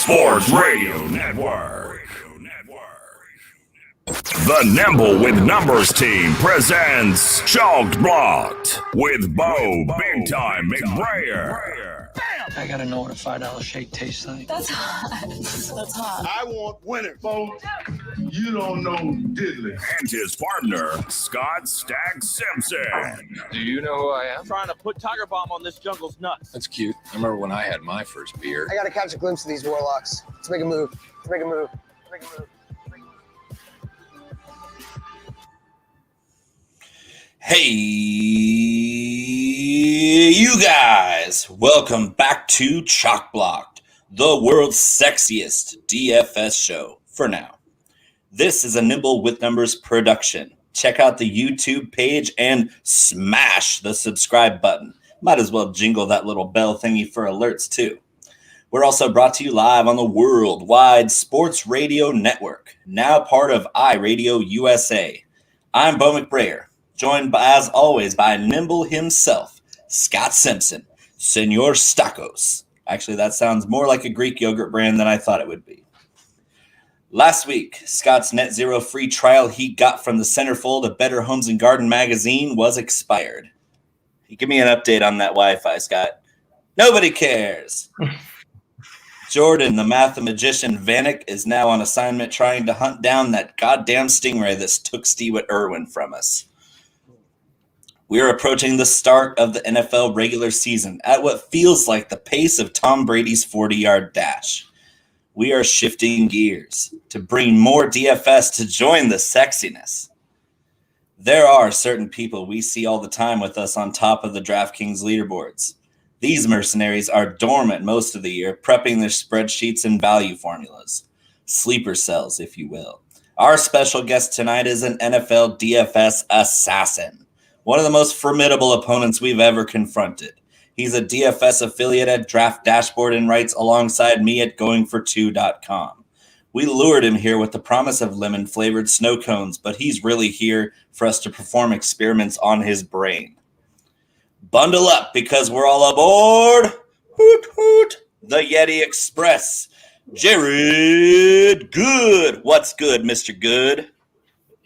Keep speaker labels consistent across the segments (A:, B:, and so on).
A: Sports Radio Network. The Nimble with Numbers team presents Chalked Blocked with Bo Big Time McBrayer.
B: I gotta know what a $5 shake tastes like.
C: That's hot. That's hot.
D: I want winners, folks. You don't know diddly.
A: And his partner, Scott Stag Simpson.
E: Do you know who I am?
F: Trying to put Tiger Bomb on this jungle's nuts.
E: That's cute. I remember when I had my first beer.
G: I gotta catch a glimpse of these warlocks. Let's make a move. Let's make a move. Let's make a move.
H: Hey, you guys. Welcome back to Chalk Blocked, the world's sexiest DFS show for now. This is a Nimble with Numbers production. Check out the YouTube page and smash the subscribe button. Might as well jingle that little bell thingy for alerts too. We're also brought to you live on the worldwide Sports Radio Network, now part of iRadio USA. I'm Bo McBrayer, joined as always by Nimble himself, Scott Simpson, Senor Stakos. Actually, that sounds more like a Greek yogurt brand than I thought it would be. Last week, Scott's net zero free trial he got from the centerfold of Better Homes and Garden magazine was expired. Give me an update on that Wi-Fi, Scott. Nobody cares. Jordan, the mathematician Vanek, is now on assignment trying to hunt down that goddamn stingray that took Stewart Irwin from us. We're approaching the start of the NFL regular season at what feels like the pace of Tom Brady's 40-yard dash. We are shifting gears to bring more DFS to join the sexiness. There are certain people we see all the time with us on top of the DraftKings leaderboards. These mercenaries are dormant most of the year, prepping their spreadsheets and value formulas. Sleeper cells, if you will. Our special guest tonight is an NFL DFS assassin. One of the most formidable opponents we've ever confronted. He's a DFS affiliate at Draft Dashboard and writes alongside me at goingfor2.com. We lured him here with the promise of lemon-flavored snow cones, but he's really here for us to perform experiments on his brain. Bundle up because we're all aboard. Hoot, hoot. The Yeti Express. Jared Good. What's good, Mr. Good?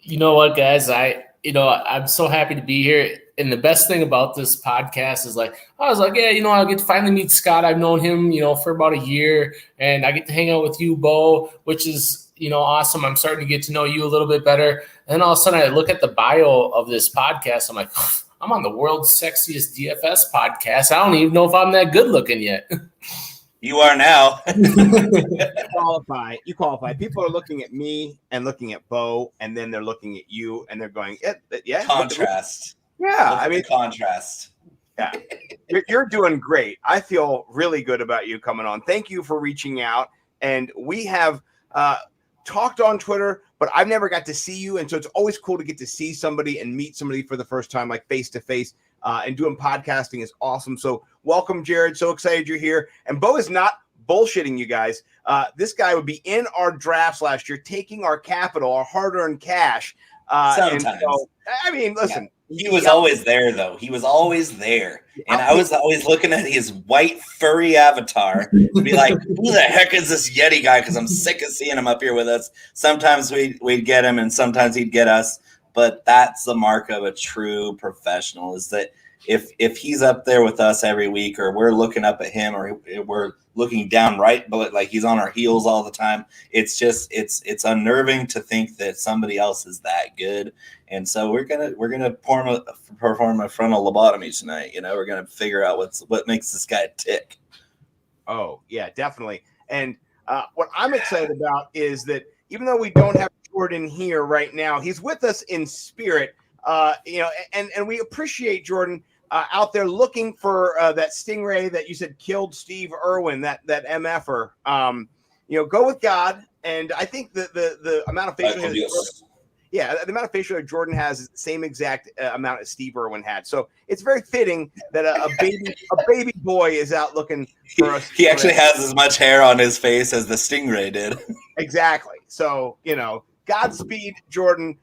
I: You know what, guys? I'm so happy to be here. And the best thing about this podcast is I get to finally meet Scott. I've known him, for about a year, and I get to hang out with you, Bo, which is, awesome. I'm starting to get to know you a little bit better. And then all of a sudden I look at the bio of this podcast. I'm like, I'm on the world's sexiest DFS podcast. I don't even know if I'm that good looking yet.
H: You are now.
J: You qualify. People are looking at me and looking at Bo, and then they're looking at you and they're going, yeah.
H: Contrast.
J: Yeah.
H: Contrast.
J: Yeah. You're doing great. I feel really good about you coming on. Thank you for reaching out. And we have talked on Twitter, but I've never got to see you. And so it's always cool to get to see somebody and meet somebody for the first time, like face to face. And doing podcasting is awesome. So welcome, Jared. So excited you're here. And Bo is not bullshitting you guys. This guy would be in our drafts last year, taking our capital, our hard-earned cash.
H: Sometimes.
J: And so, listen.
H: Yeah. He was always there, though. He was always there. And I was always looking at his white, furry avatar to be like, who the heck is this Yeti guy? Because I'm sick of seeing him up here with us. Sometimes we'd get him, and sometimes he'd get us. But that's the mark of a true professional, is that if he's up there with us every week, or we're looking up at him, or we're looking down right, but like he's on our heels all the time, it's unnerving to think that somebody else is that good. And so we're gonna perform a frontal lobotomy tonight. We're gonna figure out what makes this guy tick.
J: Oh yeah, definitely. And what I'm excited about is that even though we don't have Jordan here right now, he's with us in spirit. And we appreciate Jordan out there looking for that stingray that you said killed Steve Irwin, that MFer. Go with God. And I think the amount of facial hair, the amount of facial hair Jordan has is the same exact amount as Steve Irwin had. So it's very fitting that a baby boy is out looking for us.
H: He actually has as much hair on his face as the stingray did.
J: Exactly. So, Godspeed, Jordan.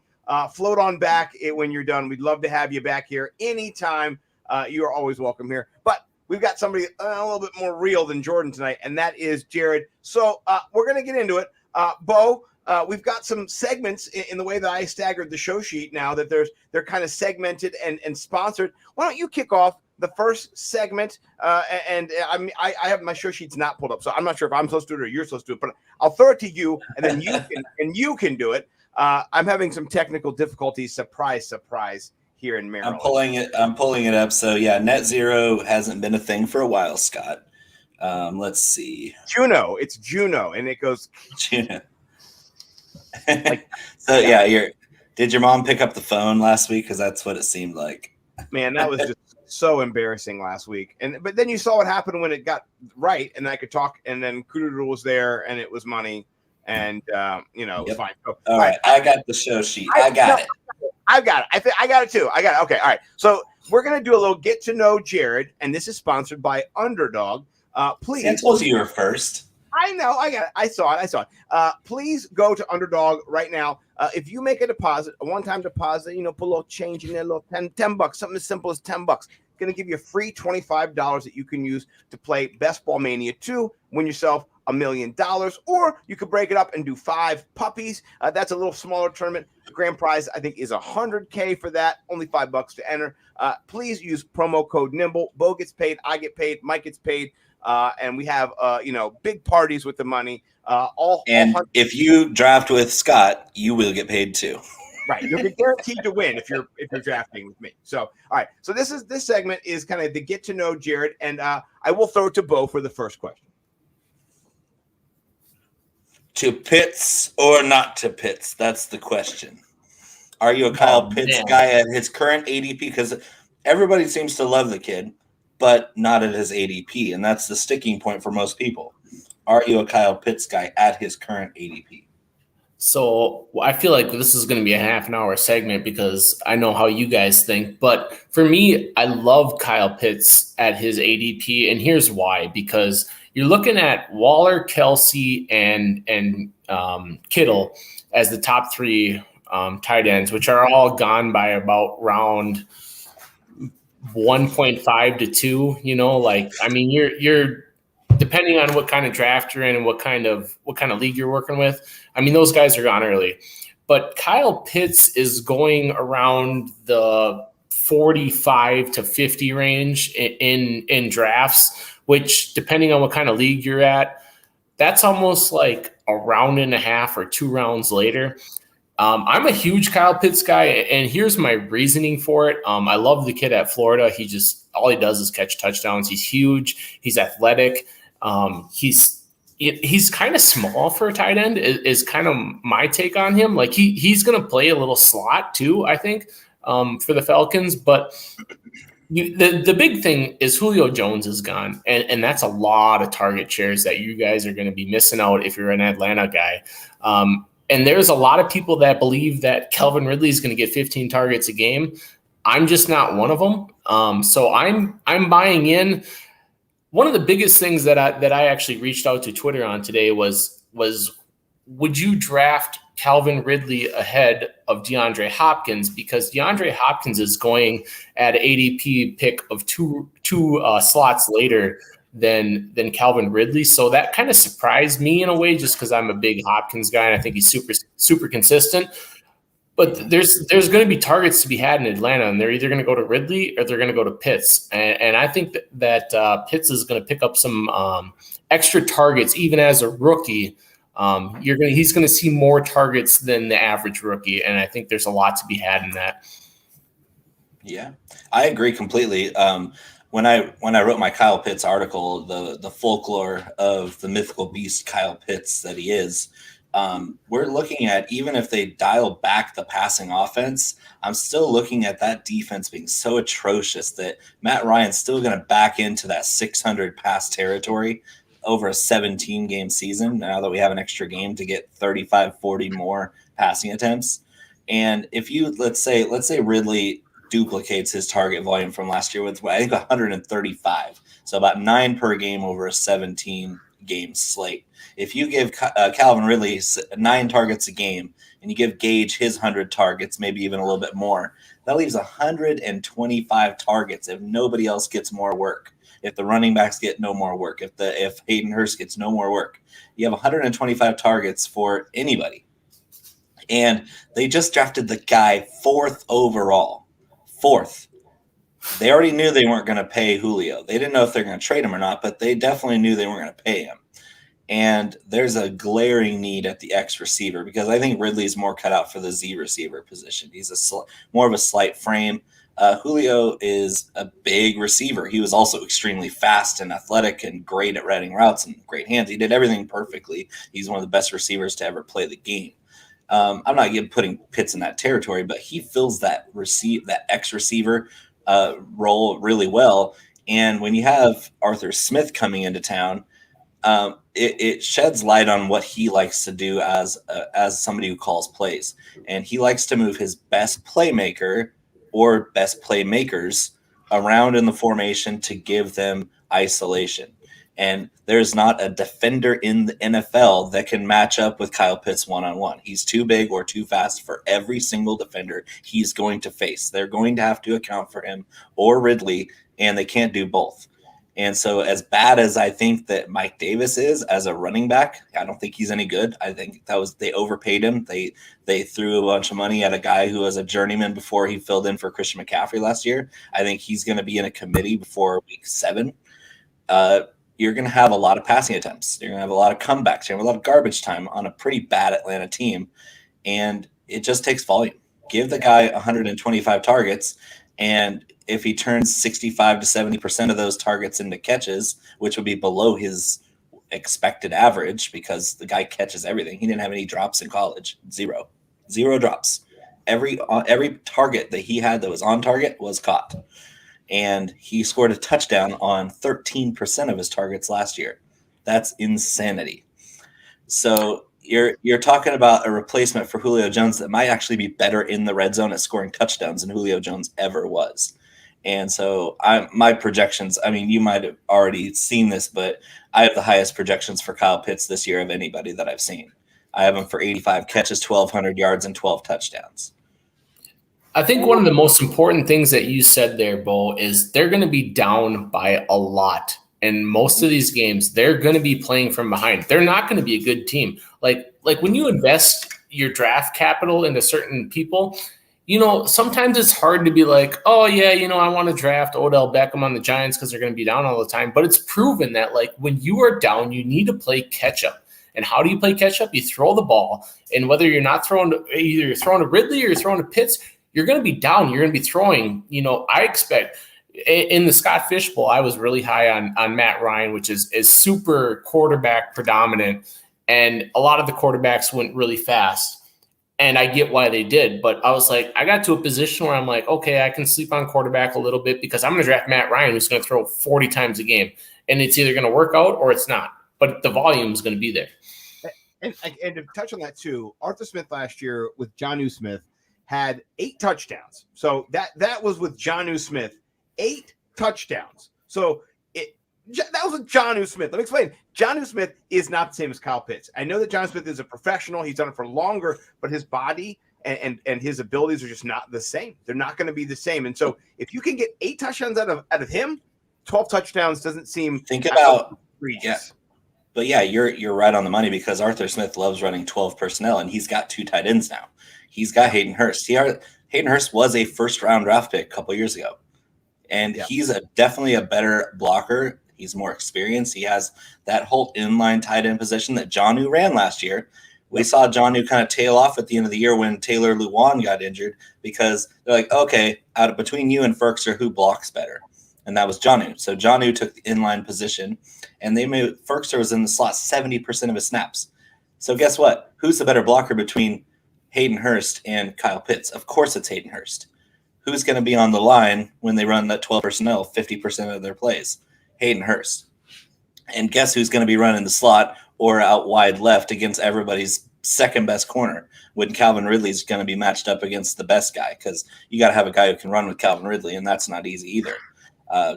J: Float on back when you're done. We'd love to have you back here anytime. You are always welcome here. But we've got somebody a little bit more real than Jordan tonight, and that is Jared. So we're going to get into it. Bo, we've got some segments in the way that I staggered the show sheet now that they're kind of segmented and sponsored. Why don't you kick off the first segment? And I have my show sheets not pulled up, so I'm not sure if I'm supposed to do it or you're supposed to do it, but I'll throw it to you, and then you can do it. I'm having some technical difficulties. Surprise here in Maryland.
H: I'm pulling it up. So yeah, net zero hasn't been a thing for a while, Scott. Let's see.
J: Juno. It's Juno, and it goes
H: Juno. So yeah, did your mom pick up the phone last week? Because that's what it seemed like.
J: Man, that was just so embarrassing last week. But then you saw what happened when it got right, and I could talk, and then Kududoodle was there, and it was money, and it was fine. So,
H: all right, I got the show sheet. I got it.
J: I got it. I got it too. I got it. Okay, all right. So we're gonna do a little get to know Jared, and this is sponsored by Underdog. Please.
H: See, I told you were first.
J: I know. I got it. I saw it. Please go to Underdog right now. If you make a deposit, a one-time deposit, put a little change in there, a little $10, something as simple as $10. Going to give you a free $25 that you can use to play Best Ball Mania 2, win yourself $1 million, or you could break it up and do 5 puppies. That's a little smaller tournament. The grand prize, I think, is $100K for that. Only $5 to enter. Please use promo code Nimble. Bo gets paid. I get paid. Mike gets paid. And we have, big parties with the money.
H: If you draft with Scott, you will get paid too.
J: Right, you'll be guaranteed to win if you're drafting with me. So, all right. So this segment is kind of the get to know Jared, and I will throw it to Bo for the first question.
H: To Pitts or not to Pitts? That's the question. Are you a Kyle Pitts guy at his current ADP? Because everybody seems to love the kid, but not at his ADP, and that's the sticking point for most people. Are you a Kyle Pitts guy at his current ADP?
I: So I feel like this is going to be a half-an-hour segment because I know how you guys think. But for me, I love Kyle Pitts at his ADP, and here's why. Because you're looking at Waller, Kelsey, and Kittle as the top 3 tight ends, which are all gone by about round 1.5 to 2. You're depending on what kind of draft you're in and what kind of league you're working with. Those guys are gone early. But Kyle Pitts is going around the 45 to 50 range in drafts, which depending on what kind of league you're at, that's almost like a round and a half or 2 rounds later. I'm a huge Kyle Pitts guy, and here's my reasoning for it. I love the kid at Florida. All he does is catch touchdowns. He's huge. He's athletic. He's kind of small for a tight end is kind of my take on him. Like he's going to play a little slot too, I think, for the Falcons. But the big thing is Julio Jones is gone, and that's a lot of target shares that you guys are going to be missing out if you're an Atlanta guy. And there's a lot of people that believe that Calvin Ridley is going to get 15 targets a game. I'm just not one of them. So I'm buying in. One of the biggest things that I actually reached out to Twitter on today was would you draft Calvin Ridley ahead of DeAndre Hopkins? Because DeAndre Hopkins is going at ADP pick of two slots later than Calvin Ridley. So that kind of surprised me in a way, just because I'm a big Hopkins guy and I think he's super, super consistent. But there's going to be targets to be had in Atlanta, and they're either going to go to Ridley or they're going to go to Pitts. And I think that Pitts is going to pick up some extra targets even as a rookie. He's going to see more targets than the average rookie, and I think there's a lot to be had in that.
H: Yeah, I agree completely. When I wrote my Kyle Pitts article, the folklore of the mythical beast Kyle Pitts that he is, we're looking at, even if they dial back the passing offense, I'm still looking at that defense being so atrocious that Matt Ryan's still going to back into that 600 pass territory over a 17-game season now that we have an extra game to get 35, 40 more passing attempts. And if you, let's say Ridley duplicates his target volume from last year with, I think, 135. So about 9 per game over a 17-game slate. If you give Calvin Ridley 9 targets a game and you give Gage his 100 targets, maybe even a little bit more, that leaves 125 targets if nobody else gets more work. if the running backs get no more work, if Hayden Hurst gets no more work. You have 125 targets for anybody. And they just drafted the guy 4th overall. 4th. They already knew they weren't going to pay Julio. They didn't know if they're going to trade him or not, but they definitely knew they weren't going to pay him. And there's a glaring need at the X receiver because I think Ridley's more cut out for the Z receiver position. He's more of a slight frame. Julio is a big receiver. He was also extremely fast and athletic and great at running routes and great hands. He did everything perfectly. He's one of the best receivers to ever play the game. I'm not putting Pitts in that territory, but he fills that X receiver role really well. And when you have Arthur Smith coming into town, it sheds light on what he likes to do as somebody who calls plays. And he likes to move his best playmaker or best playmakers around in the formation to give them isolation. And there's not a defender in the NFL that can match up with Kyle Pitts one-on-one. He's too big or too fast for every single defender he's going to face. They're going to have to account for him or Ridley, and they can't do both. And so as bad as I think that Mike Davis is as a running back, I don't think he's any good. I think they overpaid him. They threw a bunch of money at a guy who was a journeyman before he filled in for Christian McCaffrey last year. I think he's going to be in a committee before week 7. You're going to have a lot of passing attempts. You're going to have a lot of comebacks. You're going to have a lot of garbage time on a pretty bad Atlanta team. And it just takes volume. Give the guy 125 targets, and if he turns 65 to 70% of those targets into catches, which would be below his expected average because the guy catches everything. He didn't have any drops in college. Zero drops. Every target that he had that was on target was caught. And he scored a touchdown on 13% of his targets last year. That's insanity. So you're talking about a replacement for Julio Jones that might actually be better in the red zone at scoring touchdowns than Julio Jones ever was. And so my projections, I mean, you might have already seen this, but I have the highest projections for Kyle Pitts this year of anybody that I've seen. I have him for 85 catches, 1,200 yards, and 12 touchdowns.
I: I think one of the most important things that you said there, Bo, is they're going to be down by a lot. And most of these games, they're going to be playing from behind. They're not going to be a good team. Like when you invest your draft capital into certain people, sometimes it's hard to be like, oh, yeah, I want to draft Odell Beckham on the Giants because they're going to be down all the time. But it's proven that, when you are down, you need to play catch-up. And how do you play catch-up? You throw the ball. And whether you're not throwing – either you're throwing to Ridley or you're throwing to Pitts, you're going to be down. You're going to be throwing. I expect – in the Scott Fish Bowl, I was really high on Matt Ryan, which is super quarterback predominant. And a lot of the quarterbacks went really fast. And I get why they did, but I was like, I got to a position where I'm like, okay, I can sleep on quarterback a little bit because I'm going to draft Matt Ryan, who's going to throw 40 times a game, and it's either going to work out or it's not. But the volume is going to be there.
J: And to touch on that too, Arthur Smith last year with Jonnu Smith had 8 touchdowns. So that was with Jonnu Smith, 8 touchdowns. So that was with Jonnu Smith. Let me explain. Jonnu Smith is not the same as Kyle Pitts. I know that Jonnu Smith is a professional. He's done it for longer, but his body and his abilities are just not the same. They're not going to be the same. And so if you can get 8 touchdowns out of him, 12 touchdowns doesn't seem egregious.
H: Yeah. But yeah, you're right on the money because Arthur Smith loves running 12 personnel, and he's got 2 tight ends now. He's got Hayden Hurst. Hayden Hurst was a first-round draft pick a couple years ago, and he's definitely a better blocker. He's more experienced. He has that whole inline tight end position that Jonnu ran last year. We saw Jonnu kind of tail off at the end of the year when Taylor Lewan got injured because they're like, okay, between you and Ferkser, who blocks better? And that was Jonnu. So Jonnu took the inline position, and Ferkser was in the slot 70% of his snaps. So guess what? Who's the better blocker between Hayden Hurst and Kyle Pitts? Of course it's Hayden Hurst. Who's going to be on the line when they run that 12 personnel 50% of their plays? Hayden Hurst. And guess who's going to be running the slot or out wide left against everybody's second best corner when Calvin Ridley's going to be matched up against the best guy, because you got to have a guy who can run with Calvin Ridley, and that's not easy either.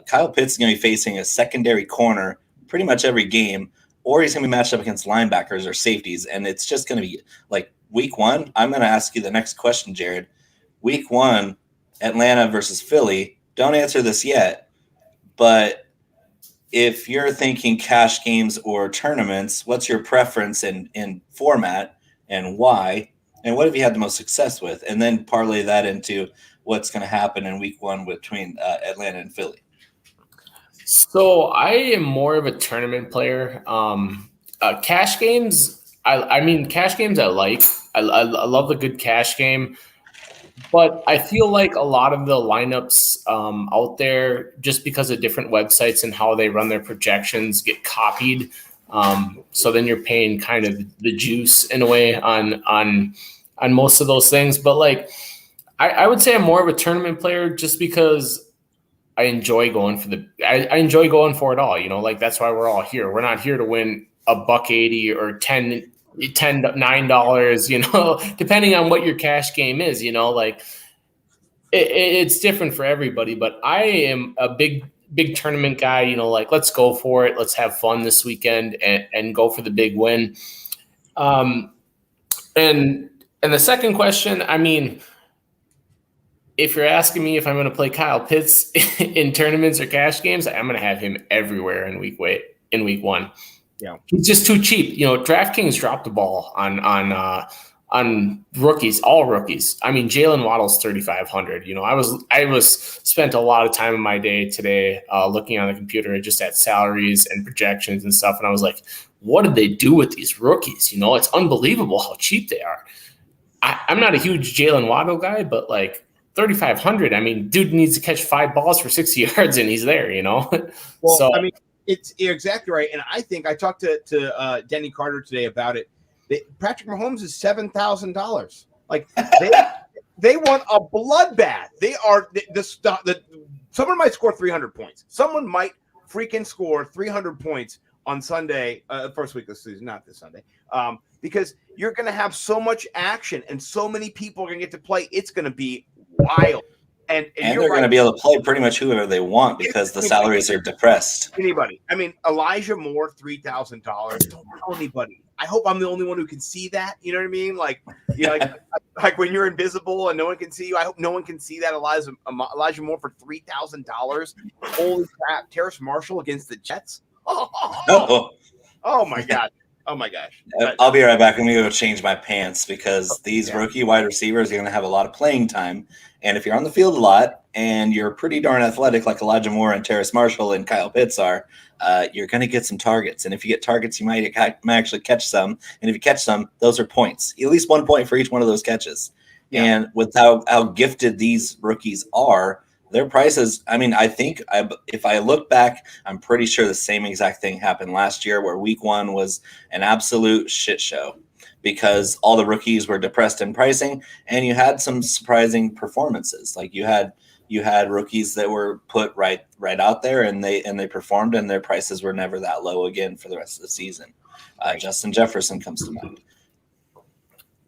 H: Kyle Pitts is going to be facing a secondary corner pretty much every game, or he's going to be matched up against linebackers or safeties, and it's just going to be like week 1. I'm going to ask you the next question, Jared. Week 1, Atlanta versus Philly. Don't answer this yet, but if you're thinking cash games or tournaments, what's your preference in format and why? And what have you had the most success with? And then parlay that into what's going to happen in week 1 between Atlanta and Philly.
I: So I am more of a tournament player. Cash games, cash games I like. I love the good cash game. But I feel like a lot of the lineups out there, just because of different websites and how they run their projections, get copied. So then you're paying kind of the juice in a way on most of those things. But like, I would say I'm more of a tournament player just because I enjoy going for I enjoy going for it all. You know, like that's why we're all here. We're not here to win $1.80 or $9, you know, depending on what your cash game is, you know, like it's different for everybody, but I am a big tournament guy, you know, like let's go for it. Let's have fun this weekend and go for the big win. And the second question, I mean, if you're asking me if I'm going to play Kyle Pitts in tournaments or cash games, I'm going to have him everywhere in week 1.
J: Yeah,
I: he's just too cheap. You know, DraftKings dropped the ball on rookies, all rookies. I mean, Jalen Waddle's 3,500. You know, I was spent a lot of time in my day today looking on the computer just at salaries and projections and stuff, and I was like, what did they do with these rookies? You know, it's unbelievable how cheap they are. I'm not a huge Jalen Waddle guy, but like 3,500. I mean, dude needs to catch 5 balls for 60 yards, and he's there. You know,
J: well,
I: so
J: I mean. You're exactly right. And I think I talked to Denny Carter today about it. Patrick Mahomes is $7,000. Like they want a bloodbath. They are someone might score 300 points. Someone might freaking score 300 points on Sunday, first week of the season, not this Sunday, because you're going to have so much action and so many people are going to get to play. It's going to be wild. And
H: they're going to be able to play pretty much whoever they want because the salaries are depressed.
J: Anybody. I mean, Elijah Moore, $3,000. Don't tell anybody. I hope I'm the only one who can see that. You know what I mean? Like, you know, like when you're invisible and no one can see you. I hope no one can see that. Elijah Moore for $3,000. Holy crap! Terrace Marshall against the Jets. Oh my God. Oh my gosh.
H: I'll be right back. I'm going to go change my pants because these rookie wide receivers are going to have a lot of playing time. And if you're on the field a lot and you're pretty darn athletic like Elijah Moore and Terrace Marshall and Kyle Pitts are, you're going to get some targets. And if you get targets, you might actually catch some. And if you catch some, those are points. At least 1 point for each one of those catches. Yeah. And with how gifted these rookies are, their prices, I mean, I think if I look back, I'm pretty sure the same exact thing happened last year where week 1 was an absolute shit show because all the rookies were depressed in pricing and you had some surprising performances. Like you had rookies that were put right out there and they performed and their prices were never that low again for the rest of the season. Justin Jefferson comes to mind.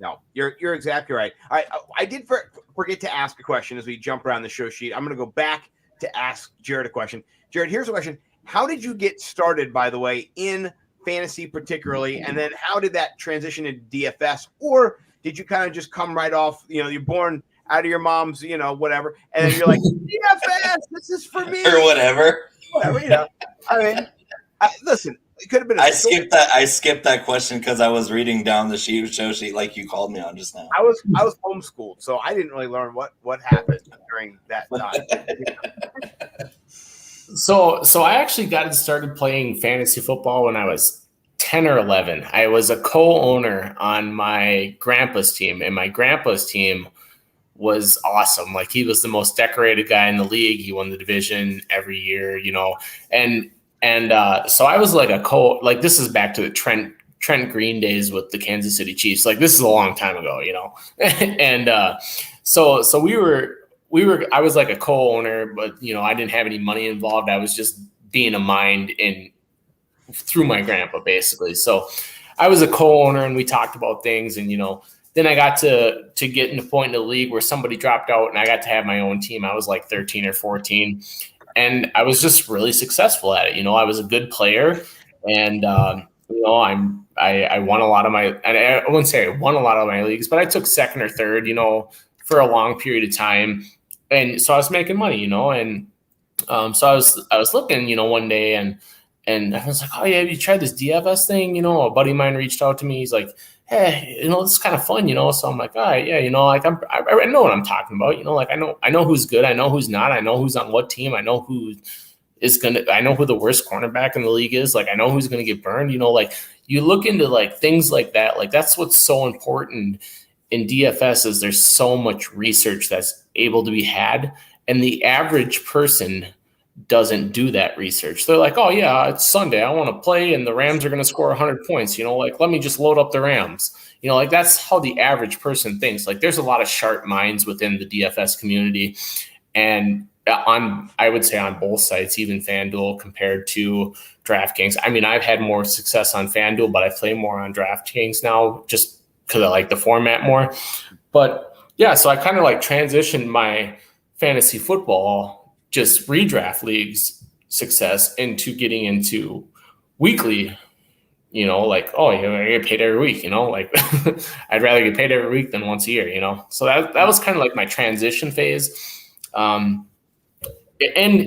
J: No, you're exactly right. I did forget to ask a question as we jump around the show sheet. I'm going to go back to ask Jared a question. Jared, here's a question. How did you get started, by the way, in fantasy particularly, and then how did that transition into DFS? Or did you kind of just come right off, you know, you're born out of your mom's, you know, whatever, and then you're like, DFS, this is for me.
H: Or whatever.
J: Whatever, you know. I mean, listen. It could have been.
H: I skipped that question because I was reading down the show sheet like you called me on just now.
J: I was homeschooled, so I didn't really learn what happened during that time.
I: So I actually got started playing fantasy football when I was 10 or 11. I was a co-owner on my grandpa's team, and my grandpa's team was awesome. Like he was the most decorated guy in the league. He won the division every year, you know, and so I was like this is back to the Trent Green days with the Kansas City Chiefs. Like this is a long time ago, you know? And so I was like a co-owner, but you know, I didn't have any money involved. I was just being a mind through my grandpa basically. So I was a co-owner and we talked about things and, you know, then I got to get in the point in the league where somebody dropped out and I got to have my own team. I was like 13 or 14. And I was just really successful at it. You know, I was a good player and, you know, I won a lot of and I wouldn't say I won a lot of my leagues, but I took second or third, you know, for a long period of time. And so I was making money, you know, and So I was looking, one day and I was like, oh yeah, have you tried this DFS thing? A buddy of mine reached out to me. He's like, hey, it's kind of fun, So I'm like, all right, yeah, like I know what I'm talking about, like I know who's good, I know who's not, I know who's on what team, I know who I know who the worst cornerback in the league is, like I know who's gonna get burned, like you look into like things like that, like that's what's so important in DFS is there's so much research that's able to be had, and the average person doesn't do that research. They're like, oh yeah, it's Sunday, I want to play and the Rams are going to score 100 points, like let me just load up the Rams. Like that's how the average person thinks. Like there's a lot of sharp minds within the DFS community, and I would say on both sites, even FanDuel compared to DraftKings. I mean, I've had more success on FanDuel, but I play more on DraftKings now just because I like the format more. But yeah, so I kind of like transitioned my fantasy football, just redraft leagues success into getting into weekly, like, oh, I get paid every week, like I'd rather get paid every week than once a year, So that was kind of like my transition phase. And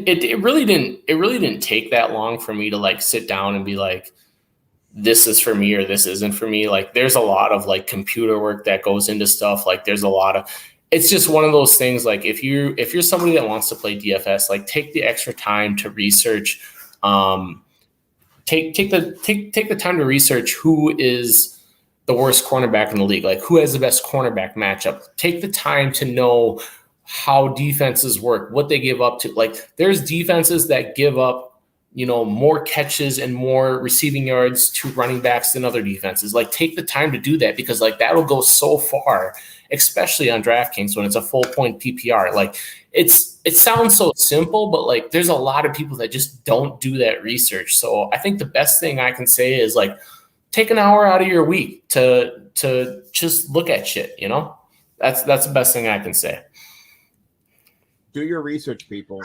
I: it really didn't take that long for me to like sit down and be like, this is for me or this isn't for me. Like there's a lot of like computer work that goes into stuff. Like there's a lot of, it's just one of those things. Like if you're somebody that wants to play DFS, like take the extra time to research, take the time to research who is the worst cornerback in the league. Like who has the best cornerback matchup. Take the time to know how defenses work, what they give up to. Like there's defenses that give up, more catches and more receiving yards to running backs than other defenses. Like take the time to do that, because like that'll go so far, especially on DraftKings when it's a full point PPR. Like it sounds so simple, but like there's a lot of people that just don't do that research. So I think the best thing I can say is like take an hour out of your week to just look at shit, That's the best thing I can say.
J: Do your research, people.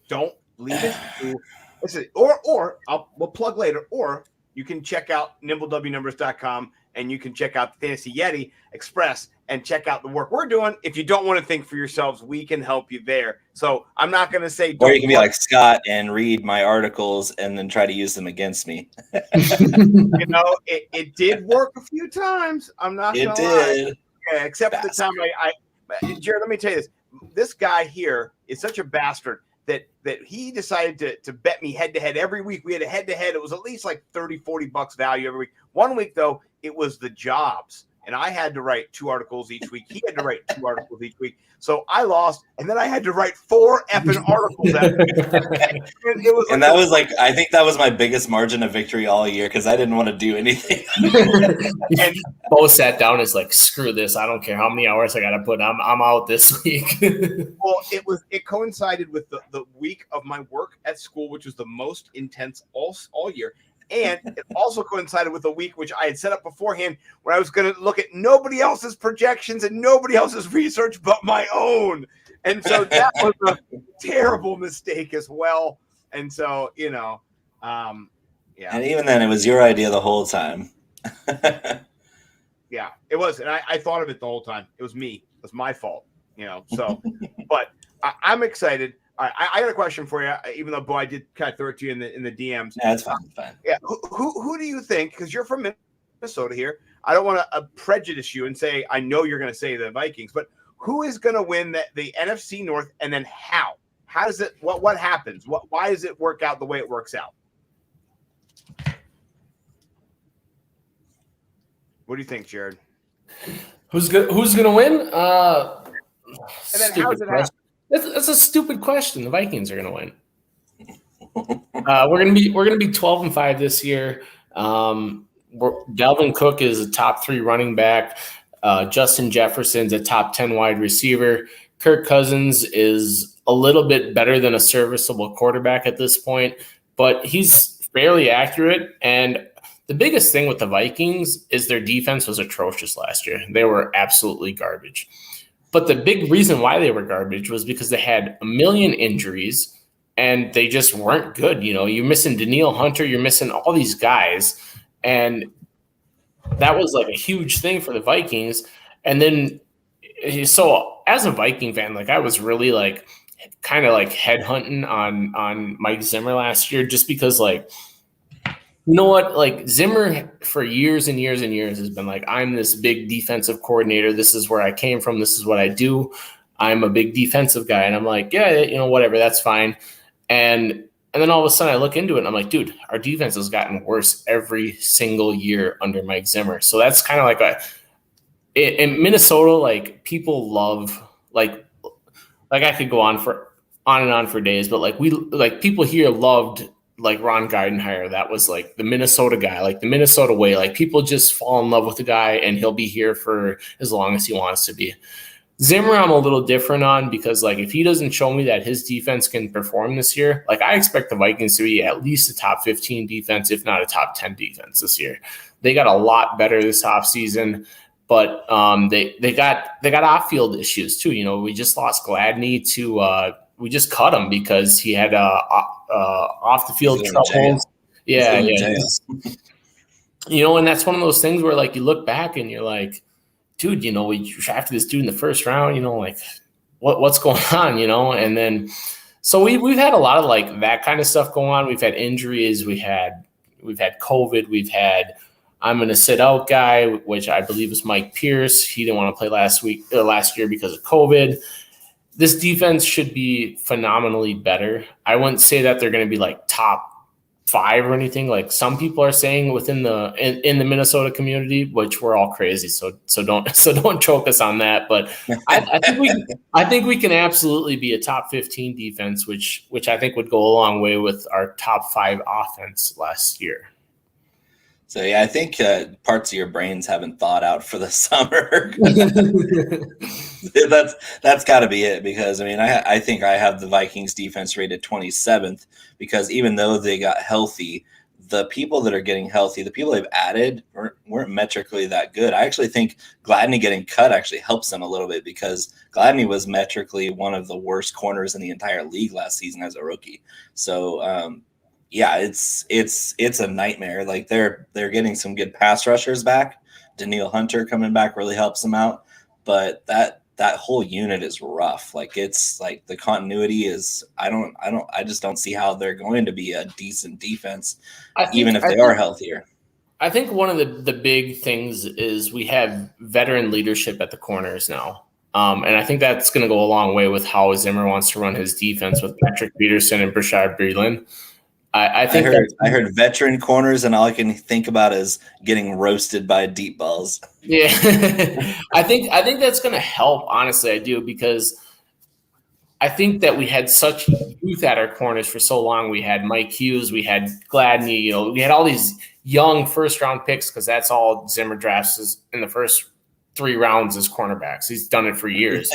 J: Don't leave it to listen. Or we'll plug later. Or you can check out nimblewnumbers.com and you can check out the Fantasy Yeti Express and check out the work we're doing. If you don't want to think for yourselves, we can help you there. So I'm not going to say.
H: Or you can be like Scott and read my articles and then try to use them against me.
J: It did work a few times. I'm not going to lie. Yeah, except for the time Jared, let me tell you this. This guy here is such a bastard that he decided to bet me head-to-head every week. We had a head-to-head. It was at least like $30-40 value every week. One week, though, it was the jobs. And I had to write 2 articles each week. He had to write 2 articles each week. So I lost, and then I had to write 4 effing articles that week.
H: And that was like, I think that was my biggest margin of victory all year because I didn't want to do anything.
I: And Bo sat down and is like, screw this. I don't care how many hours I got to put. I'm out this week.
J: Well, it coincided with the week of my work at school, which was the most intense all year. And it also coincided with a week which I had set up beforehand where I was going to look at nobody else's projections and nobody else's research but my own. And so that was a terrible mistake as well. And so, yeah.
H: And even then, it was your idea the whole time.
J: Yeah, it was. And I thought of it the whole time. It was me. It was my fault, So, but I'm excited. All right, I got a question for you. Even though, Bo, I did kind of throw it to you in the DMs.
H: Yeah, that's fine.
J: Yeah, who do you think? Because you're from Minnesota here. I don't want to prejudice you and say I know you're going to say the Vikings, but who is going to win the NFC North, and then how? How does it? What happens? Why does it work out the way it works out? What do you think, Jared?
I: Who's going to win?
J: And then how does it happen?
I: That's a stupid question. The Vikings are going to win. We're going to be 12-5 this year. Dalvin Cook is a top 3 running back. Justin Jefferson's a top 10 wide receiver. Kirk Cousins is a little bit better than a serviceable quarterback at this point, but he's fairly accurate. And the biggest thing with the Vikings is their defense was atrocious last year. They were absolutely garbage. But the big reason why they were garbage was because they had a million injuries and they just weren't good. You're missing Danielle Hunter, you're missing all these guys. And that was like a huge thing for the Vikings. And then, so as a Viking fan, like I was really like kind of like headhunting on Mike Zimmer last year, just because like, you know what, like Zimmer for years and years and years has been like, I'm this big defensive coordinator. This is where I came from. This is what I do. I'm a big defensive guy. And I'm like, yeah, you know, whatever, that's fine. And then all of a sudden I look into it and I'm like, dude, our defense has gotten worse every single year under Mike Zimmer. So that's kind of like in Minnesota, like people love, like I could go on and on for days, but like people here loved like Ron Gardenhire. That was like the Minnesota guy, like the Minnesota way. Like people just fall in love with the guy and he'll be here for as long as he wants to be. Zimmer, I'm a little different on, because like if he doesn't show me that his defense can perform this year, like I expect the Vikings to be at least a top 15 defense, if not a top 10 defense this year. They got a lot better this offseason, but they got off-field issues too. You know, we just lost Gladney to we just cut him because he had off the field troubles. Yeah. You know, and that's one of those things where like you look back and you're like, dude, you know, we drafted this dude in the first round, you know, like what's going on, you know? And then, so we've had a lot of like that kind of stuff going on. We've had injuries. We've had COVID. We've had, I'm going to sit out guy, which I believe is Mike Pierce. He didn't want to play last year because of COVID. This defense should be phenomenally better. I wouldn't say that they're going to be like top 5 or anything, like some people are saying within the in the Minnesota community, which we're all crazy. So don't choke us on that. But I think we can absolutely be a top 15 defense, which I think would go a long way with our top 5 offense last year.
H: So yeah, I think parts of your brains haven't thawed out for the summer. That's got to be it, because I mean I think I have the Vikings defense rated 27th, because even though they got healthy, the people that are getting healthy, the people they've added weren't metrically that good. I actually think Gladney getting cut actually helps them a little bit, because Gladney was metrically one of the worst corners in the entire league last season as a rookie. So yeah, it's a nightmare. Like they're getting some good pass rushers back. Danielle Hunter coming back really helps them out, but that whole unit is rough. Like it's like the continuity is. I just don't see how they're going to be a decent defense, even if they are healthier.
I: I think one of the big things is we have veteran leadership at the corners now. And I think that's going to go a long way with how Zimmer wants to run his defense with Patrick Peterson and Brashad Breeland. I heard veteran corners, and all I can think about is getting roasted by deep balls. Yeah, I think that's going to help. Honestly, I do, because I think that we had such youth at our corners for so long. We had Mike Hughes, we had Gladney, you know, we had all these young first round picks, because that's all Zimmer drafts is in the first 3 rounds as cornerbacks. He's done it for years.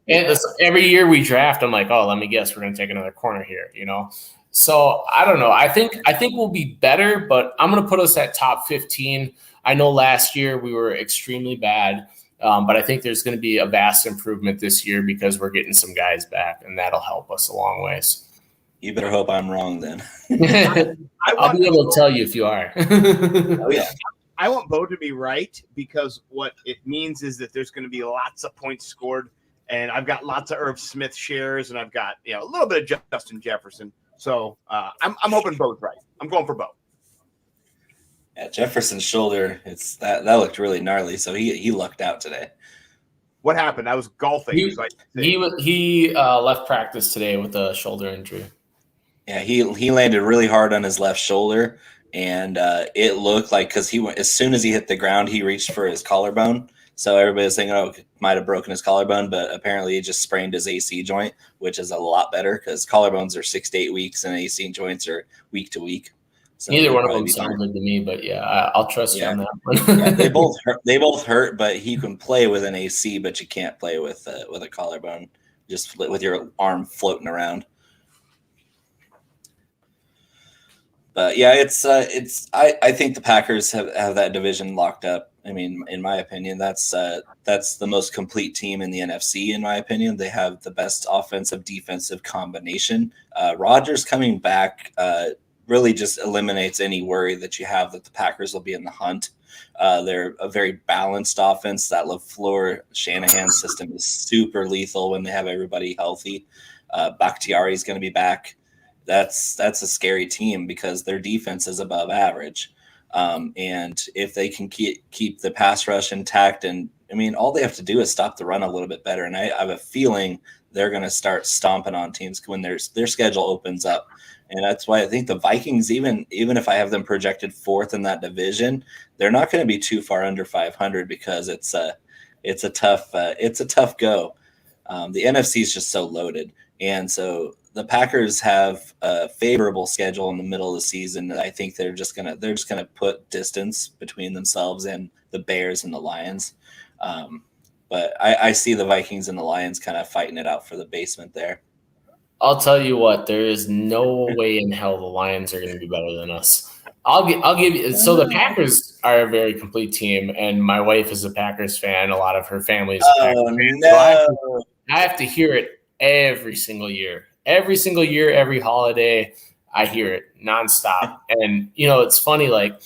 I: And every year we draft, I'm like, oh, let me guess, we're going to take another corner here, you know. So I don't know. I think we'll be better, but I'm going to put us at top 15. I know last year we were extremely bad, but I think there's going to be a vast improvement this year, because we're getting some guys back, and that'll help us a long ways.
H: You better hope I'm wrong then.
I: I'll be able to tell you if you are.
H: Oh yeah.
J: I want Bo to be right, because what it means is that there's going to be lots of points scored, and I've got lots of Irv Smith shares, and I've got a little bit of Justin Jefferson. So I'm hoping Bo's right. I'm going for Bo.
H: Yeah, Jefferson's shoulder, that looked really gnarly. So he lucked out today.
J: What happened? I was golfing.
I: He left practice today with a shoulder injury.
H: Yeah, he landed really hard on his left shoulder, and it looked like, because as soon as he hit the ground, he reached for his collarbone. So everybody's thinking, oh, might have broken his collarbone, but apparently he just sprained his AC joint, which is a lot better, because collarbones are 6 to 8 weeks and AC joints are week to week. So
I: neither one of them sounds good to me, but yeah, I'll trust you on that one.
H: Yeah, they both hurt, but he can play with an AC, but you can't play with a collarbone, just with your arm floating around. But yeah, I think the Packers have that division locked up. I mean, in my opinion, that's the most complete team in the NFC. In my opinion, they have the best offensive defensive combination. Rodgers coming back really just eliminates any worry that you have that the Packers will be in the hunt. They're a very balanced offense. That LaFleur Shanahan system is super lethal when they have everybody healthy. Bakhtiari is going to be back. That's a scary team because their defense is above average. And if they can keep the pass rush intact, and I mean, all they have to do is stop the run a little bit better. And I have a feeling they're going to start stomping on teams when their schedule opens up. And that's why I think the Vikings, even if I have them projected fourth in that division, they're not going to be too far under 500 because it's a tough go. The NFC is just so loaded, and so the Packers have a favorable schedule in the middle of the season. I think they're just gonna put distance between themselves and the Bears and the Lions. But I see the Vikings and the Lions kind of fighting it out for the basement there.
I: I'll tell you what, there is no way in hell the Lions are going to be better than us. I'll give you. So the Packers are a very complete team, and my wife is a Packers fan. A lot of her family is a Packers fan.
H: No.
I: So I have to hear it every single year. Every single year, every holiday, I hear it nonstop. And, it's funny, like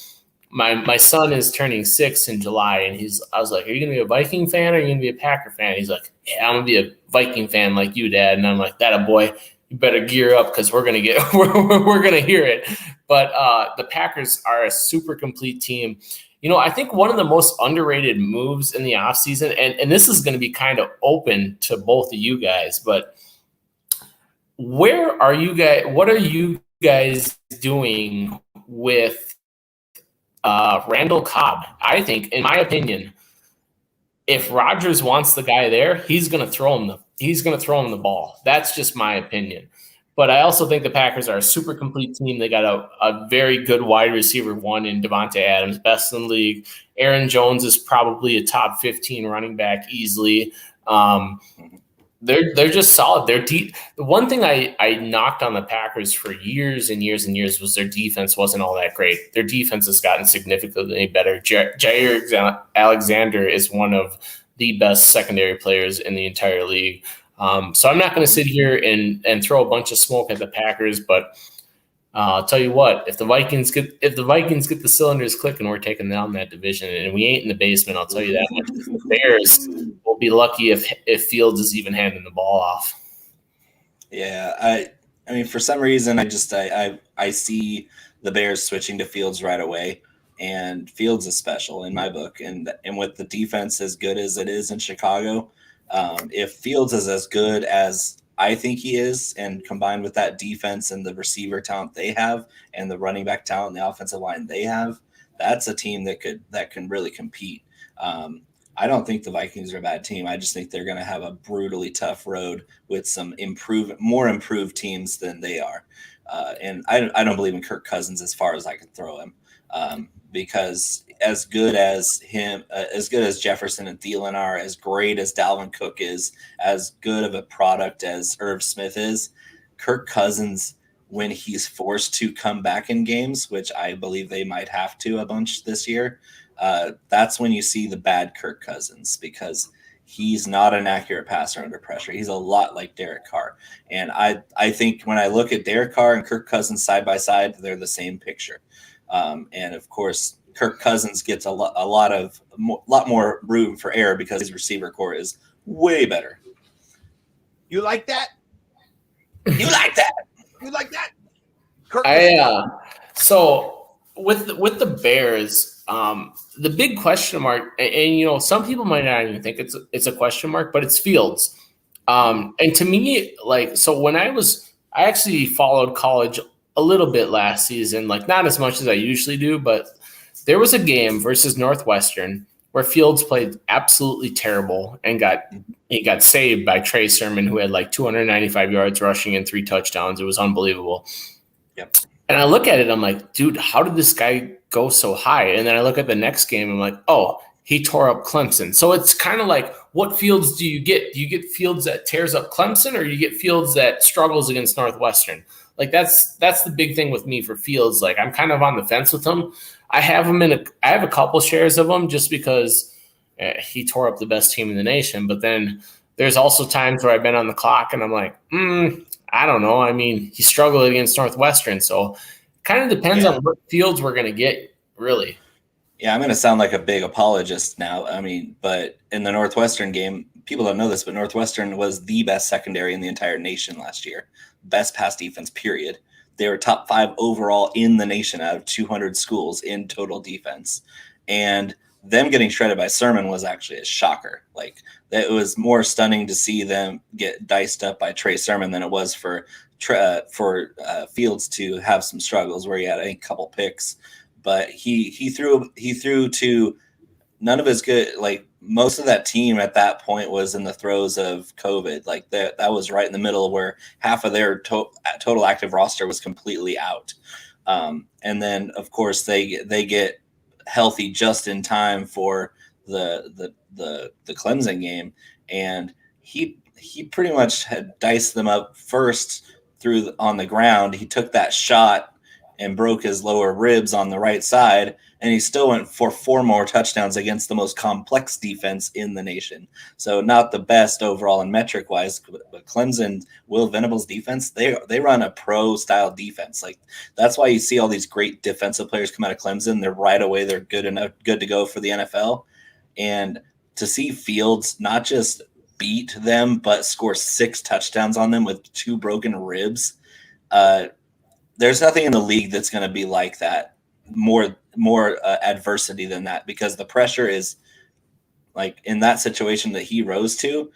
I: my son is turning 6 in July, and I was like, are you going to be a Viking fan or are you going to be a Packer fan? He's like, yeah, I'm going to be a Viking fan like you, Dad. And I'm like, that a boy, you better gear up because we're going to we're going to hear it. But the Packers are a super complete team. I think one of the most underrated moves in the offseason, and this is going to be kind of open to both of you guys, but what are you guys doing with Randall Cobb? I think, in my opinion, if Rodgers wants the guy there, he's going to throw him the ball. That's just my opinion. But I also think the Packers are a super complete team. They got a very good wide receiver one in Devontae Adams, best in the league. Aaron Jones is probably a top 15 running back easily. They're just solid. They're deep. The one thing I knocked on the Packers for years and years and years was their defense wasn't all that great. Their defense has gotten significantly better. Jair Alexander is one of the best secondary players in the entire league. So I'm not going to sit here and throw a bunch of smoke at the Packers, but I'll tell you what, if the Vikings get the cylinders clicking, we're taking down that division, and we ain't in the basement. I'll tell you that much. The Bears will be lucky if Fields is even handing the ball off.
H: Yeah, I mean, for some reason, I see the Bears switching to Fields right away, and Fields is special in my book, and with the defense as good as it is in Chicago. If Fields is as good as I think he is, and combined with that defense and the receiver talent they have and the running back talent and the offensive line they have, that's a team that can really compete. I don't think the Vikings are a bad team. I just think they're going to have a brutally tough road with some more improved teams than they are. And I don't believe in Kirk Cousins as far as I can throw him, because as good as Jefferson and Thielen are, as great as Dalvin Cook is, as good of a product as Irv Smith is, Kirk Cousins, when he's forced to come back in games, which I believe they might have to a bunch this year, that's when you see the bad Kirk Cousins, because he's not an accurate passer under pressure. He's a lot like Derek Carr. And I think when I look at Derek Carr and Kirk Cousins side by side, they're the same picture. And of course, Kirk Cousins gets a lot more room for error because his receiver core is way better.
J: You like that?
H: You like that?
J: You like that? Kirk
I: So with the Bears, the big question mark, and some people might not even think it's a question mark, but it's Fields. And to me, when I actually followed college a little bit last season, not as much as I usually do, but there was a game versus Northwestern where Fields played absolutely terrible and got saved by Trey Sermon, who had 295 yards rushing and 3 touchdowns. It was unbelievable.
H: Yep.
I: And I look at it, I'm like, dude, how did this guy go so high? And then I look at the next game, I'm like, oh, he tore up Clemson. So it's kind of like, what Fields do you get? Do you get Fields that tears up Clemson, or you get Fields that struggles against Northwestern? That's the big thing with me for Fields. I'm kind of on the fence with him. I have him I have a couple shares of him just because he tore up the best team in the nation. But then there's also times where I've been on the clock and I'm like, I don't know. I mean, he struggled against Northwestern. So kind of depends on what Fields we're going to get, really.
H: Yeah, I'm going to sound like a big apologist now. I mean, but in the Northwestern game, people don't know this, but Northwestern was the best secondary in the entire nation last year. Best pass defense, period. They were top 5 overall in the nation out of 200 schools in total defense. And them getting shredded by Sermon was actually a shocker. Like, it was more stunning to see them get diced up by Trey Sermon than it was for Fields to have some struggles where he had a couple picks. But he threw to none of his good, like, most of that team at that point was in the throes of COVID. Like, that was right in the middle where half of their total active roster was completely out. And then, of course, they get healthy just in time for the Clemson game, and he pretty much had diced them up first on the ground. He took that shot and broke his lower ribs on the right side, and he still went for 4 more touchdowns against the most complex defense in the nation. So not the best overall in metric wise, but Clemson, Will Venable's defense, they run a pro style defense. Like, that's why you see all these great defensive players come out of Clemson. They're right away, they're good to go for the NFL. And to see Fields not just beat them, but score 6 touchdowns on them with 2 broken ribs, there's nothing in the league that's going to be like that. More adversity than that, because the pressure is, like, in that situation that he rose to,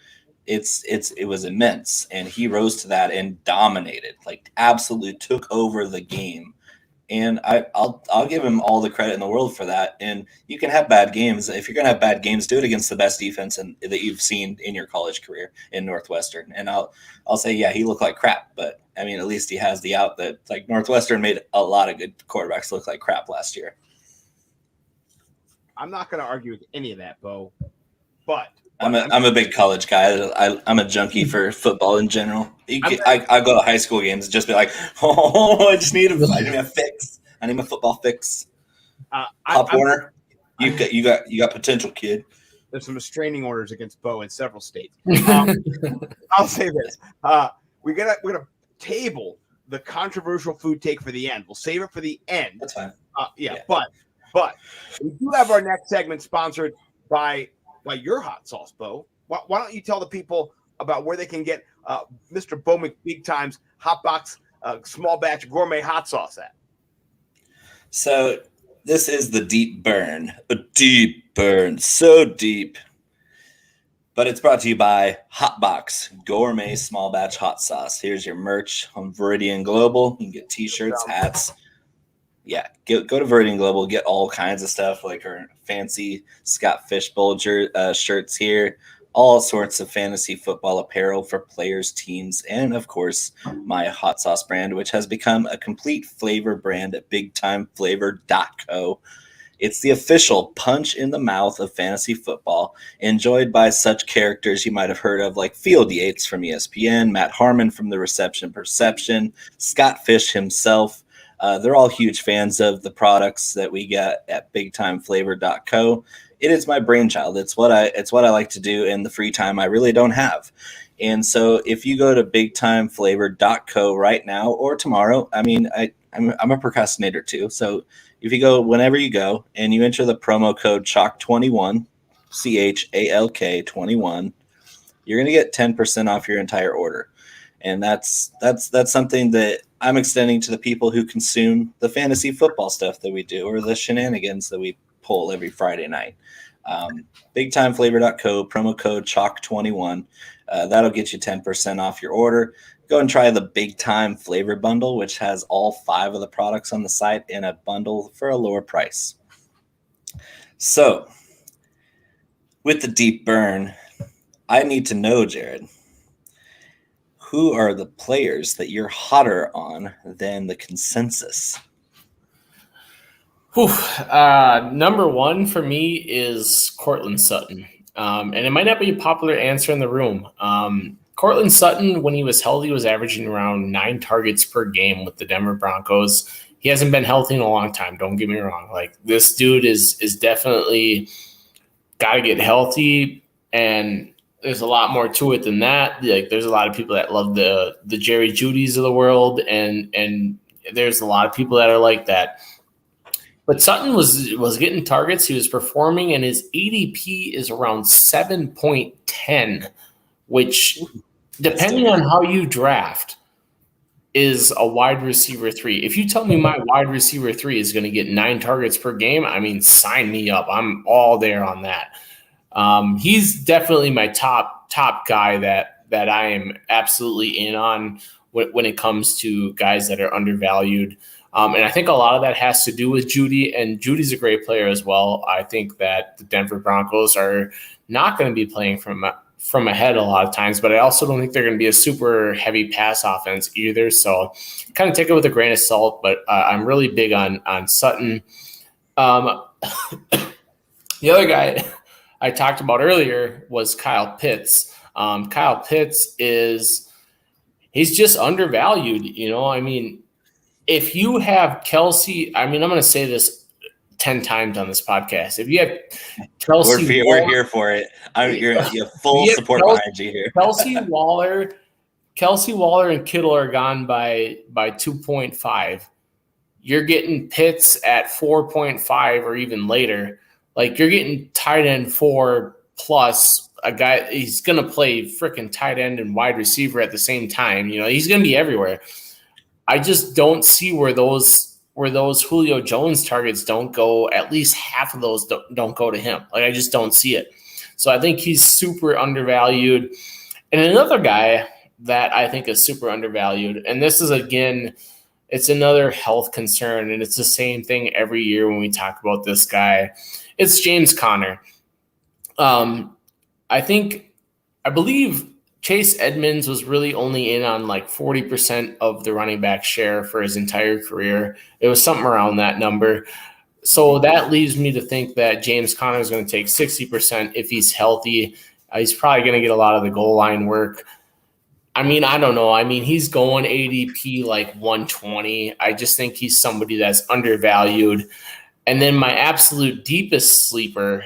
H: it was immense, and he rose to that and dominated, like, absolutely took over the game. And I'll give him all the credit in the world for that. And you can have bad games. If you're going to have bad games, do it against the best defense that you've seen in your college career in Northwestern. And I'll say, yeah, he looked like crap, but I mean, at least he has the out that, like, Northwestern made a lot of good quarterbacks look like crap last year.
J: I'm not going to argue with any of that, Bo. But
H: I'm a big college guy. I'm a junkie for football in general. I go to high school games and just be like, oh, I need a fix. I need my football fix. Pop Warner, you got potential, kid.
J: There's some restraining orders against Bo in several states. I'll say this: we're gonna table the controversial food take for the end. We'll save it for the end.
H: That's fine.
J: Yeah. But we do have our next segment sponsored by your hot sauce, Bo. Why don't you tell the people about where they can get Mr. Bo McBigtime's Hot Box small batch gourmet hot sauce at?
H: So this is the deep burn, a deep burn, so deep. But it's brought to you by Hotbox Gourmet Small Batch Hot Sauce. Here's your merch on Veridian Global. You can get T-shirts, hats. Yeah, go to Veridian Global, get all kinds of stuff, like our fancy Scott Fishbowl shirts here, all sorts of fantasy football apparel for players, teams, and, of course, my hot sauce brand, which has become a complete flavor brand at BigTimeFlavor.co. It's the official punch in the mouth of fantasy football, enjoyed by such characters you might have heard of, like Field Yates from ESPN, Matt Harmon from The Reception Perception, Scott Fish himself. They're all huge fans of the products that we get at BigTimeFlavor.co. It is my brainchild. It's what I like to do in the free time I really don't have. And so if you go to BigTimeFlavor.co right now or tomorrow, I mean, I'm a procrastinator too. So if you go whenever you go and you enter the promo code CHALK21, CHALK 21, you're going to get 10% off your entire order. And that's something that I'm extending to the people who consume the fantasy football stuff that we do, or the shenanigans that we pull every Friday night. BigTimeFlavor.co, promo code CHALK21. That'll get you 10% off your order. Go and try the Big Time Flavor Bundle, which has all 5 of the products on the site in a bundle for a lower price. So, with the deep burn, I need to know, Jared, who are the players that you're hotter on than the consensus?
I: Number 1 for me is Courtland Sutton. And it might not be a popular answer in the room. Courtland Sutton, when he was healthy, was averaging around 9 targets per game with the Denver Broncos. He hasn't been healthy in a long time. Don't get me wrong. Like, this dude is definitely got to get healthy, and there's a lot more to it than that. Like, there's a lot of people that love the Jerry Judys of the world, and there's a lot of people that are like that. But Sutton was getting targets. He was performing, and his ADP is around 7.10, which, depending on how you draft, is a wide receiver 3. If you tell me my wide receiver 3 is going to get 9 targets per game, I mean, sign me up. I'm all there on that. He's definitely my top guy that I am absolutely in on when it comes to guys that are undervalued. And I think a lot of that has to do with Judy, and Judy's a great player as well. I think that the Denver Broncos are not going to be playing from ahead a lot of times, but I also don't think they're going to be a super heavy pass offense either. So kind of take it with a grain of salt, but I'm really big on Sutton. The other guy I talked about earlier was Kyle Pitts. Kyle Pitts he's just undervalued. I mean, if you have Kelsey, I mean, I'm going to say this 10 times on this podcast. If you have Kelsey,
H: we're here for it. You have full support behind you here.
I: Kelsey Waller and Kittle are gone by 2.5. You're getting Pitts at 4.5 or even later. Like, you're getting tight end 4 plus a guy. He's going to play freaking tight end and wide receiver at the same time. He's going to be everywhere. I just don't see where those Julio Jones targets don't go. At least half of those don't go to him. Like, I just don't see it. So I think he's super undervalued. And another guy that I think is super undervalued, and this is, again, it's another health concern, and it's the same thing every year when we talk about this guy. It's James Conner. I believe Chase Edmonds was really only in on like 40% of the running back share for his entire career. It was something around that number. So that leaves me to think that James Conner is going to take 60% if he's healthy. He's probably going to get a lot of the goal line work. I mean, I don't know. I mean, he's going ADP like 120. I just think he's somebody that's undervalued. And then my absolute deepest sleeper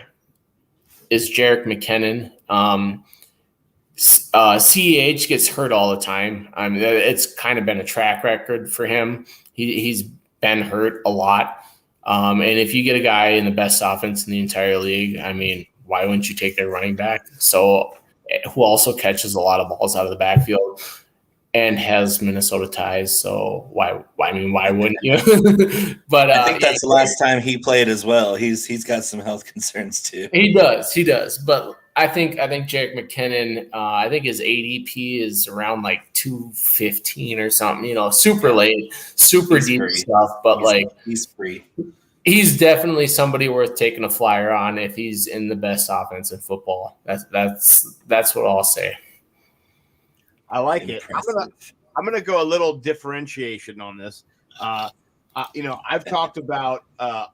I: is Jerick McKinnon. CEH gets hurt all the time. I mean, it's kind of been a track record for him. He's been hurt a lot. And if you get a guy in the best offense in the entire league, I mean, why wouldn't you take their running back? So, who also catches a lot of balls out of the backfield and has Minnesota ties. So why wouldn't you? But
H: I think that's the last time he played as well. He's got some health concerns too.
I: He does. But I think Jerick McKinnon, I think his ADP is around like 215 or something, super late, super deep stuff. But
H: he's free.
I: He's definitely somebody worth taking a flyer on if he's in the best offense in football. That's what I'll say.
J: I like it. I'm gonna go a little differentiation on this. I've talked about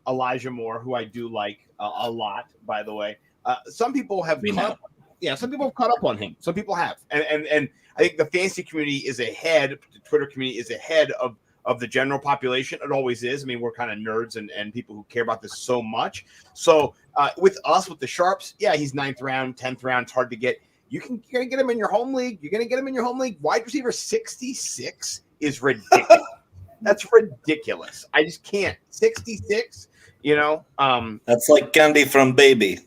J: Elijah Moore, who I do like a lot, by the way. Some people have caught up on him. Some people have, and I think the fantasy community is ahead. The Twitter community is ahead of the general population. It always is. I mean, we're kind of nerds and people who care about this so much. So with the Sharps, he's 9th round, 10th round. It's hard to get. You're going to get him in your home league. Wide receiver 66 is ridiculous. That's ridiculous. I just can't. 66,
H: That's like candy from baby.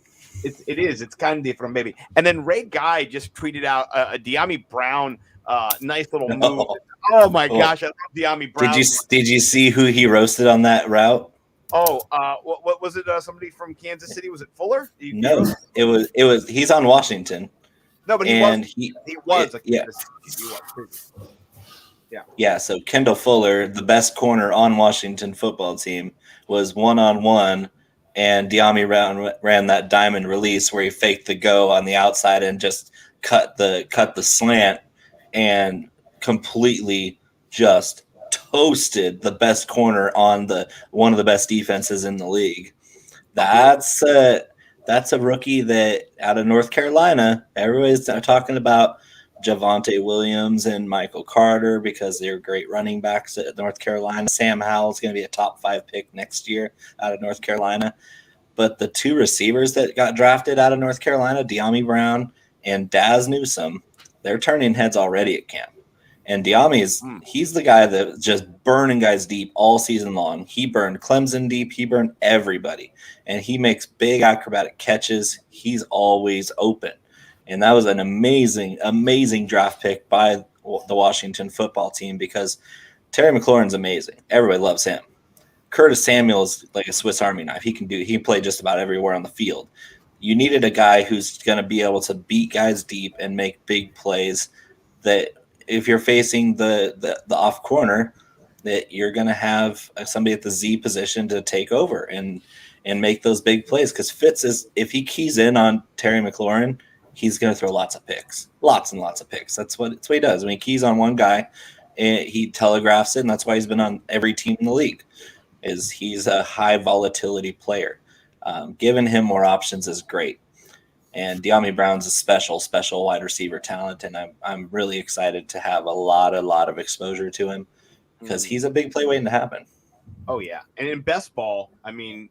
J: It is. It's candy from baby. And then Ray Guy just tweeted out a De'Ami Brown nice little move. Oh my gosh, I love De'Ami Brown.
H: Did you see who he roasted on that route?
J: What was it? Somebody from Kansas City? Was it Fuller?
H: No, it was. He's on Washington.
J: No, but he was.
H: Yeah. So Kendall Fuller, the best corner on Washington football team, was 1-on-1, and De'Ami ran that diamond release where he faked the go on the outside and just cut the slant and completely just toasted the best corner on one of the best defenses in the league. That's a rookie that out of North Carolina. Everybody's talking about Javonte Williams and Michael Carter because they're great running backs at North Carolina. Sam Howell is going to be a top 5 pick next year out of North Carolina. But the 2 receivers that got drafted out of North Carolina, De'Ami Brown and Daz Newsome, they're turning heads already at camp. And Diame he's the guy that just burning guys deep all season long. He burned Clemson deep. He burned everybody. And he makes big acrobatic catches. He's always open. And that was an amazing, amazing draft pick by the Washington football team because Terry McLaurin's amazing. Everybody loves him. Curtis Samuel is like a Swiss Army knife. He can play just about everywhere on the field. You needed a guy who's going to be able to beat guys deep and make big plays that if you're facing the off corner, that you're going to have somebody at the Z position to take over and make those big plays. Because Fitz if he keys in on Terry McLaurin, he's going to throw lots of picks, lots and lots of picks. That's what he does. When he keys on one guy, he telegraphs it, and that's why he's been on every team in the league. He's a high volatility player. Giving him more options is great. And Diame Brown's a special wide receiver talent, and I'm really excited to have a lot of exposure to him because he's a big play waiting to happen.
J: Oh yeah, and in best ball, I mean,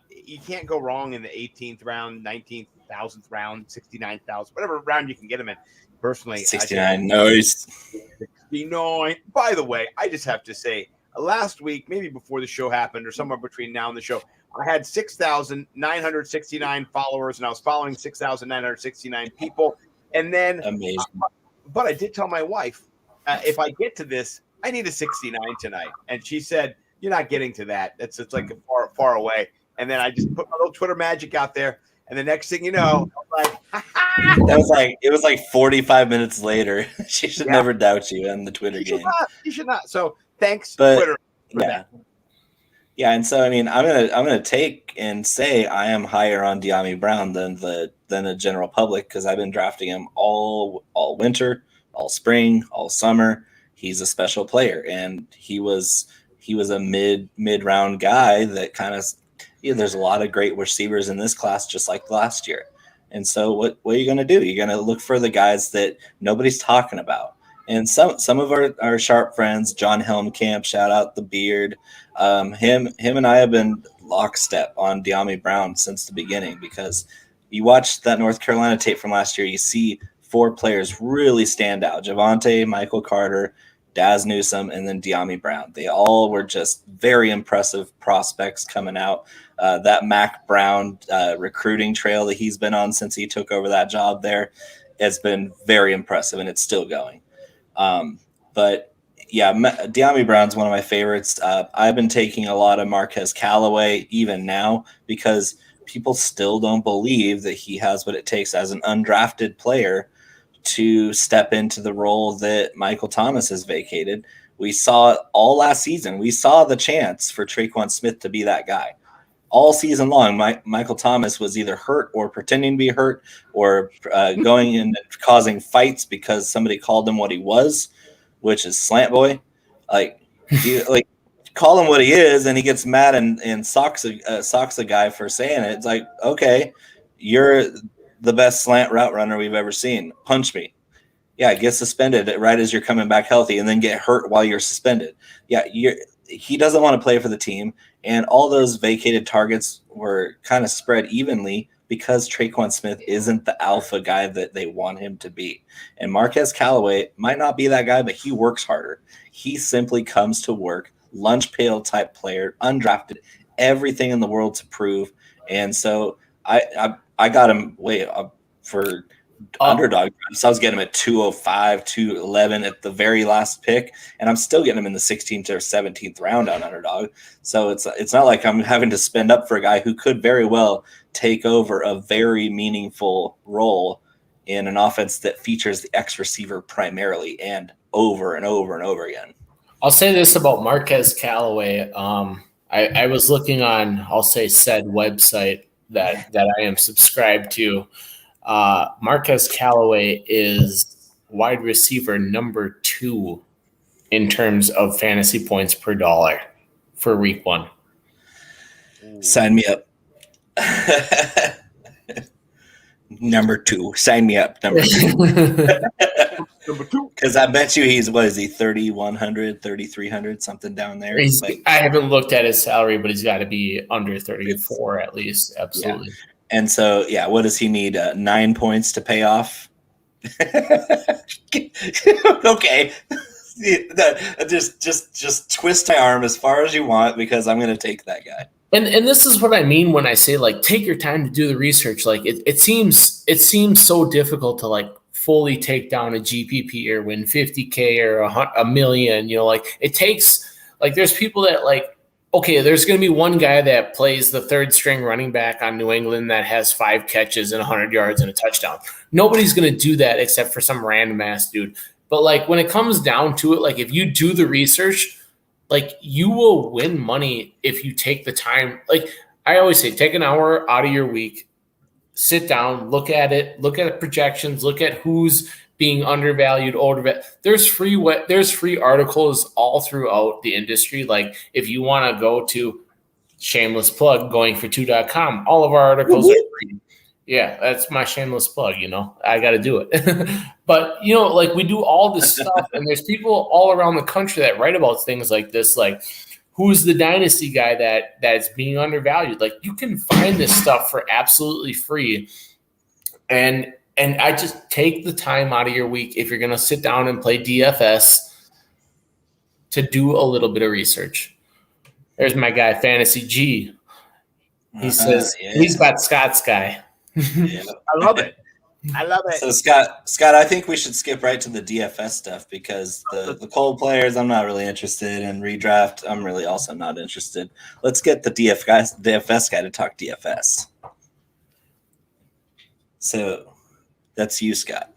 J: you can't go wrong in the 18th round, 19th, 1000th round, 69,000, whatever round you can get him in. Personally,
H: 69, nice.
J: 69. By the way, I just have to say, last week, maybe before the show happened, or somewhere between now and the show, I had 6,969 followers, and I was following 6,969 people. And then,
H: amazing.
J: But I did tell my wife, if I get to this, I need a 69 tonight. And she said, "You're not getting to that. It's like far away." And then I just put my little Twitter magic out there, and the next thing you know, I was like,
H: it was like 45 minutes later. She should never doubt you in the Twitter game.
J: You should not. So thanks, Twitter, for that.
H: Yeah, and so I mean, I'm gonna take and say I am higher on Diame Brown than the general public because I've been drafting him all winter, all spring, all summer. He's a special player, and he was a mid round guy that kind of there's a lot of great receivers in this class just like last year. And so what are you gonna do? You're gonna look for the guys that nobody's talking about. And some of our sharp friends, John Helmkamp, shout out the Beard. Him and I have been lockstep on Diame Brown since the beginning because you watch that North Carolina tape from last year, you see 4 players really stand out: Javonte, Michael Carter, Daz Newsome, and then Diame Brown. They all were just very impressive prospects coming out. That Mac Brown recruiting trail that he's been on since he took over that job there has been very impressive, and it's still going. But yeah, Diame Brown's one of my favorites. I've been taking a lot of Marquez Callaway even now because people still don't believe that he has what it takes as an undrafted player to step into the role that Michael Thomas has vacated. We saw it all last season. We saw the chance for Traquan Smith to be that guy. All season long, Michael Thomas was either hurt or pretending to be hurt or going and causing fights because somebody called him what he was, which is slant boy. Like call him what he is, and he gets mad and socks a guy for saying it. It's like, okay, you're the best slant route runner we've ever seen. Punch me. Yeah, get suspended right as you're coming back healthy, and then get hurt while you're suspended. Yeah, he doesn't want to play for the team. And all those vacated targets were kind of spread evenly because Traquan Smith isn't the alpha guy that they want him to be. And Marquez Callaway might not be that guy, but he works harder. He simply comes to work, lunch pail type player, undrafted, everything in the world to prove. And so I got him way up for underdog. So I was getting him at 205, 211 at the very last pick, and I'm still getting him in the 16th or 17th round on underdog. So it's not like I'm having to spend up for a guy who could very well take over a very meaningful role in an offense that features the X receiver primarily and over and over and over again.
I: I'll say this about Marquez Callaway. I was looking on, I'll say, said website that I am subscribed to. Marquez Callaway is wide receiver number 2 in terms of fantasy points per dollar for week 1.
H: Sign me up. Number 2. Sign me up. Number 2.
J: Number 2.
H: Because I bet you he's, what is he, 3,100, 3,300, something down there?
I: I haven't looked at his salary, but he's got to be under 34 at least. Absolutely.
H: Yeah. And so, yeah, what does he need? 9 points to pay off? Okay. Just twist my arm as far as you want because I'm going to take that guy.
I: And this is what I mean when I say like take your time to do the research. Like it seems so difficult to like fully take down a GPP or win 50K or a million. You know, like it takes like there's people that like okay, there's going to be one guy that plays the third string running back on New England that has 5 catches and 100 yards and a touchdown. Nobody's going to do that except for some random ass dude. But like when it comes down to it, like if you do the research, like you will win money if you take the time. Like I always say, take an hour out of your week, sit down, look at it, look at projections, look at who's being undervalued, overvalued. There's free articles all throughout the industry. Like if you want to go to shameless plug goingfor2.com, all of our articles are free. Yeah, that's my shameless plug, you know. I got to do it. But, you know, like we do all this stuff and there's people all around the country that write about things like this, like who's the dynasty guy that's being undervalued. Like you can find this stuff for absolutely free. And I just take the time out of your week if you're going to sit down and play DFS to do a little bit of research. There's my guy, Fantasy G. He says he's got Scott's guy.
J: Yeah. I love it.
H: So Scott, I think we should skip right to the DFS stuff because the cold players I'm not really interested in. Redraft I'm really also not interested. Let's get the DFS guy to talk DFS. So that's you, Scott.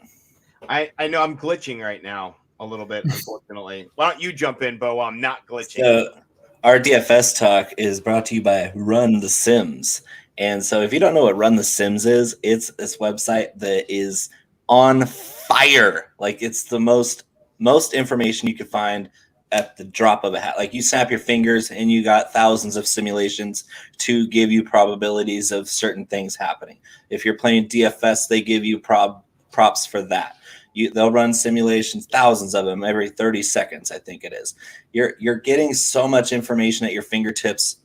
J: I know I'm glitching right now a little bit, unfortunately. Why don't you jump in, Bo? I'm not glitching.
H: So our DFS talk is brought to you by Run the Sims. And so if you don't know what Run the Sims is, it's this website that is on fire. Like it's the most information you could find at the drop of a hat. Like you snap your fingers and you got thousands of simulations to give you probabilities of certain things happening. If you're playing DFS, they give you props for that. They'll run simulations, thousands of them every 30 seconds, I think it is. You're getting so much information at your fingertips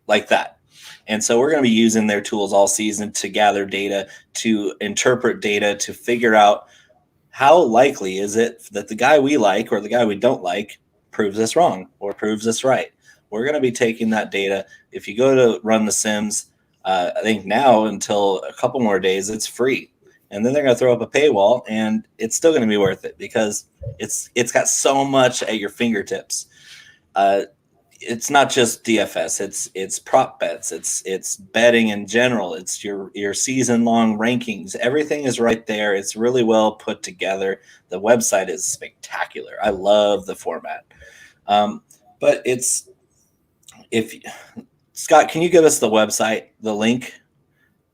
H: like that. And so we're going to be using their tools all season to gather data, to interpret data, to figure out how likely is it that the guy we like or the guy we don't like proves us wrong or proves us right. We're going to be taking that data. If you go to Run the Sims, I think now until a couple more days, it's free. And then they're going to throw up a paywall, and it's still going to be worth it because it's got so much at your fingertips. It's not just DFS. It's prop bets. It's betting in general. It's your season long rankings. Everything is right there. It's really well put together. The website is spectacular. I love the format. But Scott, can you give us the website, the link?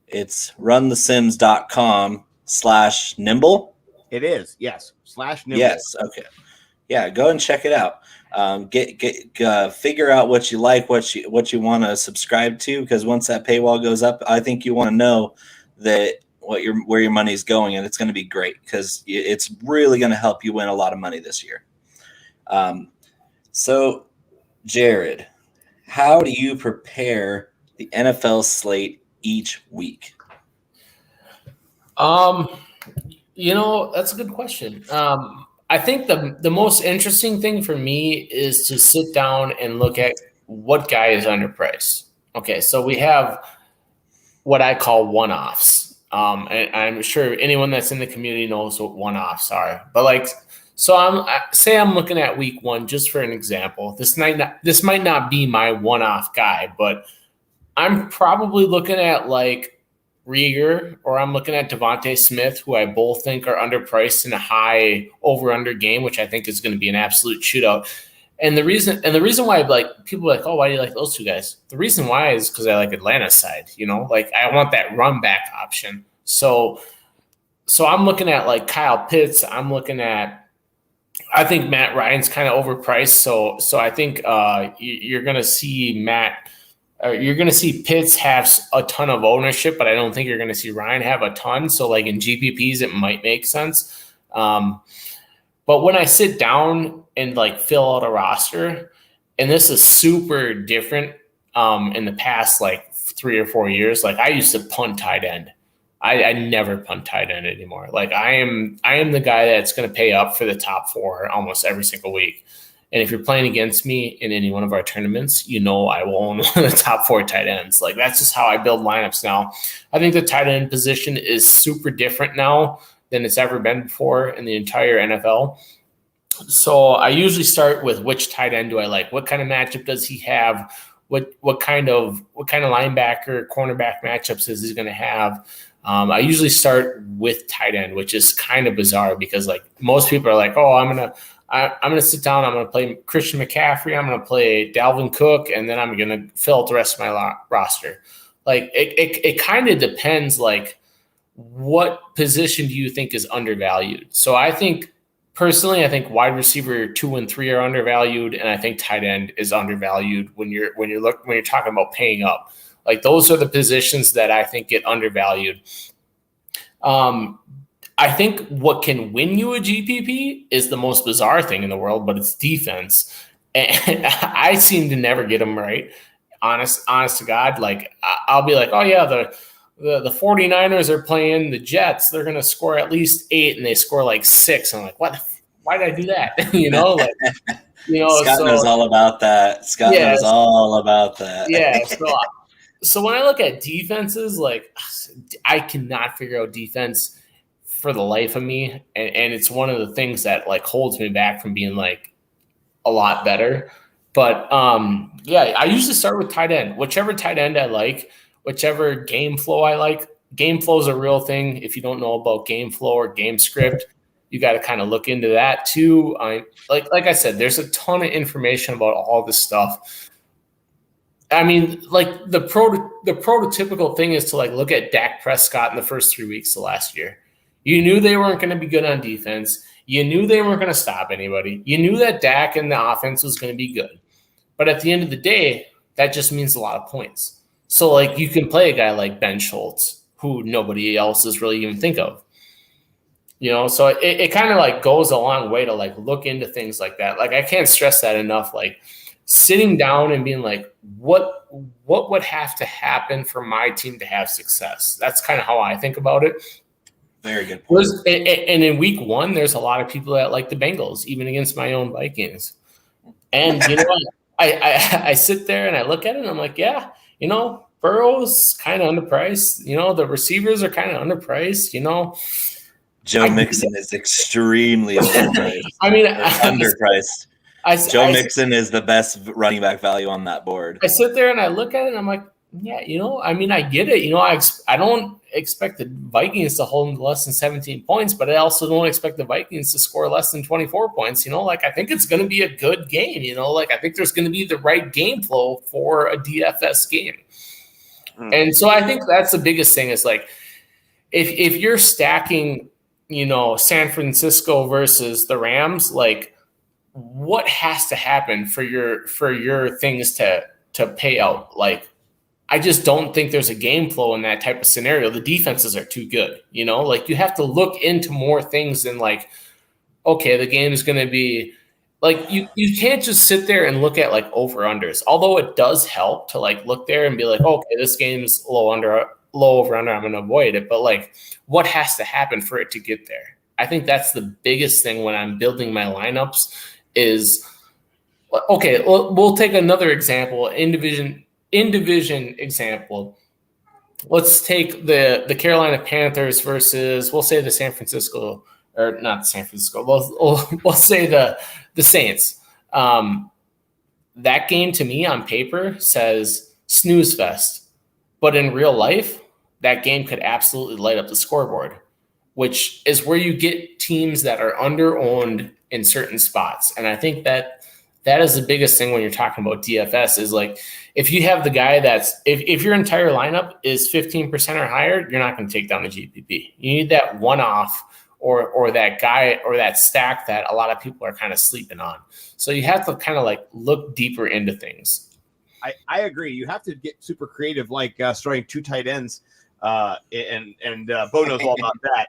H: It's runthesims.com/nimble.
J: It is, yes. /nimble.
H: Yes. Okay. Yeah, go and check it out. Figure out what you like, what you want to subscribe to, because once that paywall goes up, I think you want to know that where your money is going, and it's going to be great because it's really going to help you win a lot of money this year. So, Jared, how do you prepare the NFL slate each week?
I: You know, that's a good question. I think the most interesting thing for me is to sit down and look at what guy is underpriced. Okay, so we have what I call one-offs. And I'm sure anyone that's in the community knows what one-offs are. But like, so I'm looking at week 1 just for an example. This might not be my one-off guy, but I'm probably looking at like Rieger, or I'm looking at Devontae Smith, who I both think are underpriced in a high over-under game, which I think is going to be an absolute shootout. And the reason why, like, people are like, oh, why do you like those two guys? The reason why is because I like Atlanta's side. You know, like I want that run back option. So I'm looking at like Kyle Pitts. I'm looking at. I think Matt Ryan's kind of overpriced. So I think you're going to see you're going to see Pitts have a ton of ownership, but I don't think you're going to see Ryan have a ton. So like in GPPs, it might make sense. But when I sit down and like fill out a roster, and this is super different in the past like 3 or 4 years, like I used to punt tight end. I never punt tight end anymore. Like I am the guy that's going to pay up for the top 4 almost every single week. And if you're playing against me in any one of our tournaments, I will own one of the top 4 tight ends. Like that's just how I build lineups now. I think the tight end position is super different now than it's ever been before in the entire NFL. So I usually start with which tight end do I like? What kind of matchup does he have? What kind of linebacker, cornerback matchups is he going to have? I usually start with tight end, which is kind of bizarre because like most people are like, oh, I'm gonna sit down, I'm gonna play Christian McCaffrey, I'm gonna play Dalvin Cook, and then I'm gonna fill out the rest of my roster. Like it kind of depends. Like what position do you think is undervalued? So I think personally, wide receiver 2 and 3 are undervalued, and I think tight end is undervalued when you're talking about paying up. Like those are the positions that I think get undervalued. I think what can win you a GPP is the most bizarre thing in the world, but it's defense. And I seem to never get them right. Honest to God, like I'll be like, oh yeah, the 49ers are playing the Jets. They're going to score at least 8 and they score like 6. I'm like, what? Why did I do that?
H: Scott knows all about that. Scott knows all about that.
I: Yeah. So when I look at defenses, like I cannot figure out defense for the life of me. And it's one of the things that like holds me back from being like a lot better. But I usually start with tight end, whichever tight end I like, whichever game flow I like. Game flow is a real thing. If you don't know about game flow or game script, you got to kind of look into that too. Like I said, there's a ton of information about all this stuff. I mean, like the prototypical thing is to like look at Dak Prescott in the first 3 weeks of last year. You knew they weren't going to be good on defense. You knew they weren't going to stop anybody. You knew that Dak and the offense was going to be good. But at the end of the day, that just means a lot of points. So like you can play a guy like Ben Schultz, who nobody else is really even think of. So it kind of like goes a long way to like look into things like that. Like I can't stress that enough. Like sitting down and being like, what would have to happen for my team to have success? That's kind of how I think about it.
H: Very good point.
I: And in week 1, there's a lot of people that like the Bengals, even against my own Vikings. And you know what? I sit there and I look at it and I'm like, yeah, Burrow's kind of underpriced. The receivers are kind of underpriced.
H: Joe Mixon is extremely underpriced. Underpriced. Joe Mixon is the best running back value on that board.
I: I sit there and I look at it and I'm like, yeah, I get it. I don't expect the Vikings to hold them to less than 17 points, but I also don't expect the Vikings to score less than 24 points. I think it's going to be a good game. I think there's going to be the right game flow for a DFS game. And so I think that's the biggest thing is like, if you're stacking, San Francisco versus the Rams, like what has to happen for your things to pay out? Like, I just don't think there's a game flow in that type of scenario. The defenses are too good, like you have to look into more things than like, okay, the game is going to be like, you can't just sit there and look at like over unders, although it does help to like look there and be like, okay, this game's low over under, I'm going to avoid it. But like what has to happen for it to get there? I think that's the biggest thing when I'm building my lineups is, okay, we'll take another example, in division example. Let's take the Carolina Panthers versus, we'll say the San Francisco, or not San Francisco, we'll say the Saints. That game to me on paper says snooze fest, but in real life, that game could absolutely light up the scoreboard, which is where you get teams that are under-owned in certain spots. And I think that is the biggest thing when you're talking about DFS is like, if you have the guy if your entire lineup is 15% or higher, you're not going to take down the GPP. You need that one-off or that guy or that stack that a lot of people are kind of sleeping on. So you have to kind of like look deeper into things.
J: I agree. You have to get super creative, like starting 2 tight ends. And Bo knows all about that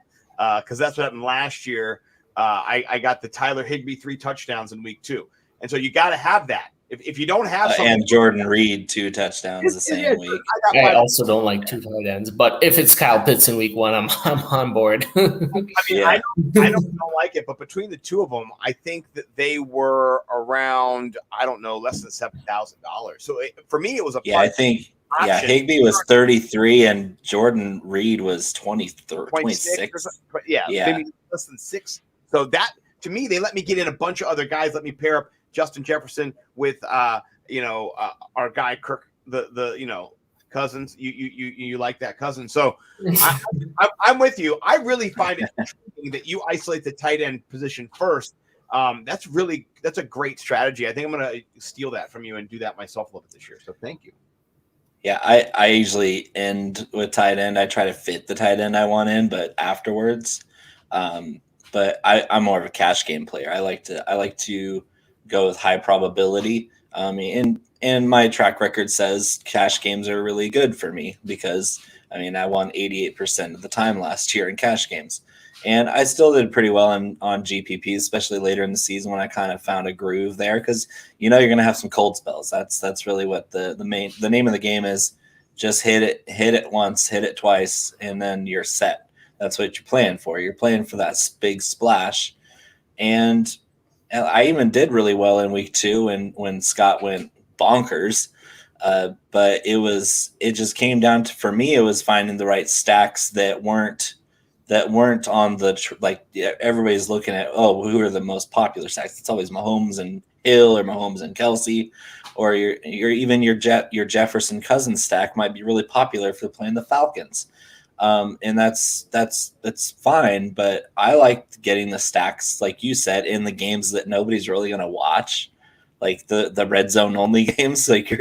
J: because that's what happened last year. I got the Tyler Higbee 3 touchdowns in week 2. And so you got to have that. If you don't have someone,
H: and Jordan Reed 2 touchdowns the same week.
I: I also don't like 2 tight ends, but if it's Kyle Pitts in week 1, I'm on board.
J: I mean, I don't like it, but between the two of them, I think that they were around, I don't know, less than $7,000. So for me, it was a
H: I think Higbee was 33 and Jordan Reed was 26.
J: But maybe less than 6. So that to me, they let me get in a bunch of other guys. Let me pair up Justin Jefferson with our guy Kirk, the Cousins. You like that Cousins? So I'm with you. I really find it interesting that you isolate the tight end position first. That's a great strategy. I think I'm going to steal that from you and do that myself a little bit this year. So thank you.
H: Yeah, I usually end with tight end. I try to fit the tight end I want in, but afterwards, but I'm more of a cash game player. I like to go with high probability. And my track record says cash games are really good for me because I won 88% of the time last year in cash games. And I still did pretty well on GPPs, especially later in the season when I kind of found a groove there because you're going to have some cold spells. That's really what the name of the game is. Just hit it once, hit it twice, and then you're set. That's what you're playing for. You're playing for that big splash. And I even did really well in week 2 when Scott went bonkers. But it just came down to, for me, it was finding the right stacks that weren't on the everybody's looking at, who are the most popular stacks? It's always Mahomes and Hill or Mahomes and Kelsey, or your Jefferson Cousins stack might be really popular if they're playing the Falcons. And that's fine, but I like getting the stacks, like you said, in the games that nobody's really going to watch, like the red zone only games. Like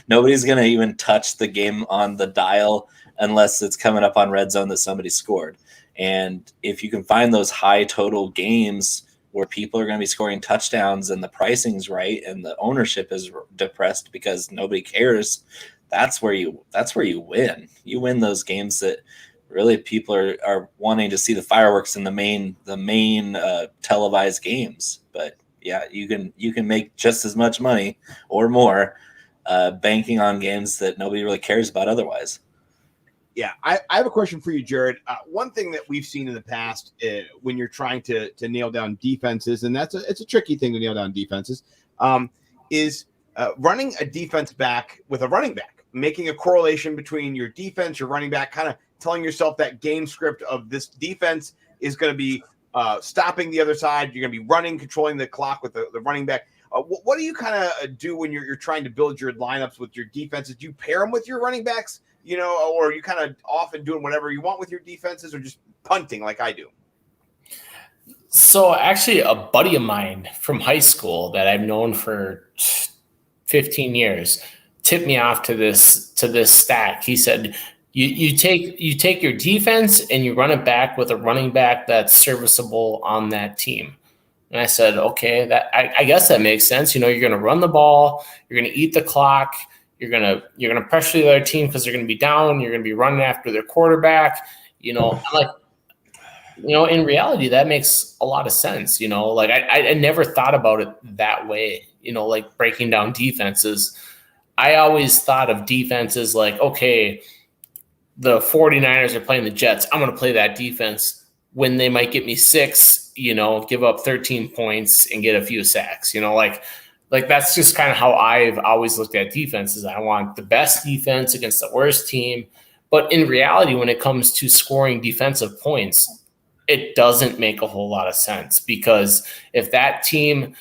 H: nobody's going to even touch the game on the dial unless it's coming up on red zone that somebody scored. And if you can find those high total games where people are going to be scoring touchdowns and the pricing's right and the ownership is depressed because nobody cares, that's where you win. You win those games that really people are wanting to see the fireworks in the main televised games. But yeah, you can make just as much money or more banking on games that nobody really cares about otherwise.
J: Yeah, I have a question for you, Jared. One thing that we've seen in the past when you're trying to nail down defenses, and it's a tricky thing to nail down defenses, is running a defense back with a running back, making a correlation between your defense, your running back, kind of telling yourself that game script of this defense is going to be stopping the other side. You're going to be running, controlling the clock with the running back. What do you kind of do when you're trying to build your lineups with your defenses? Do you pair them with your running backs? Or are you kind of off and doing whatever you want with your defenses, or just punting like I do?
I: So actually, a buddy of mine from high school that I've known for 15 years tipped me off to this stack. He said, you take your defense and you run it back with a running back that's serviceable on that team. And I said, okay, that I guess that makes sense. You're going to run the ball, you're going to eat the clock. You're gonna pressure the other team because they're gonna be down. You're gonna be running after their quarterback. I'm like, in reality, that makes a lot of sense. Like I never thought about it that way. Like breaking down defenses. I always thought of defenses like, okay, the 49ers are playing the Jets. I'm gonna play that defense when they might get me 6. Give up 13 points and get a few sacks. Like that's just kind of how I've always looked at defenses. I want the best defense against the worst team. But in reality, when it comes to scoring defensive points, it doesn't make a whole lot of sense because if that team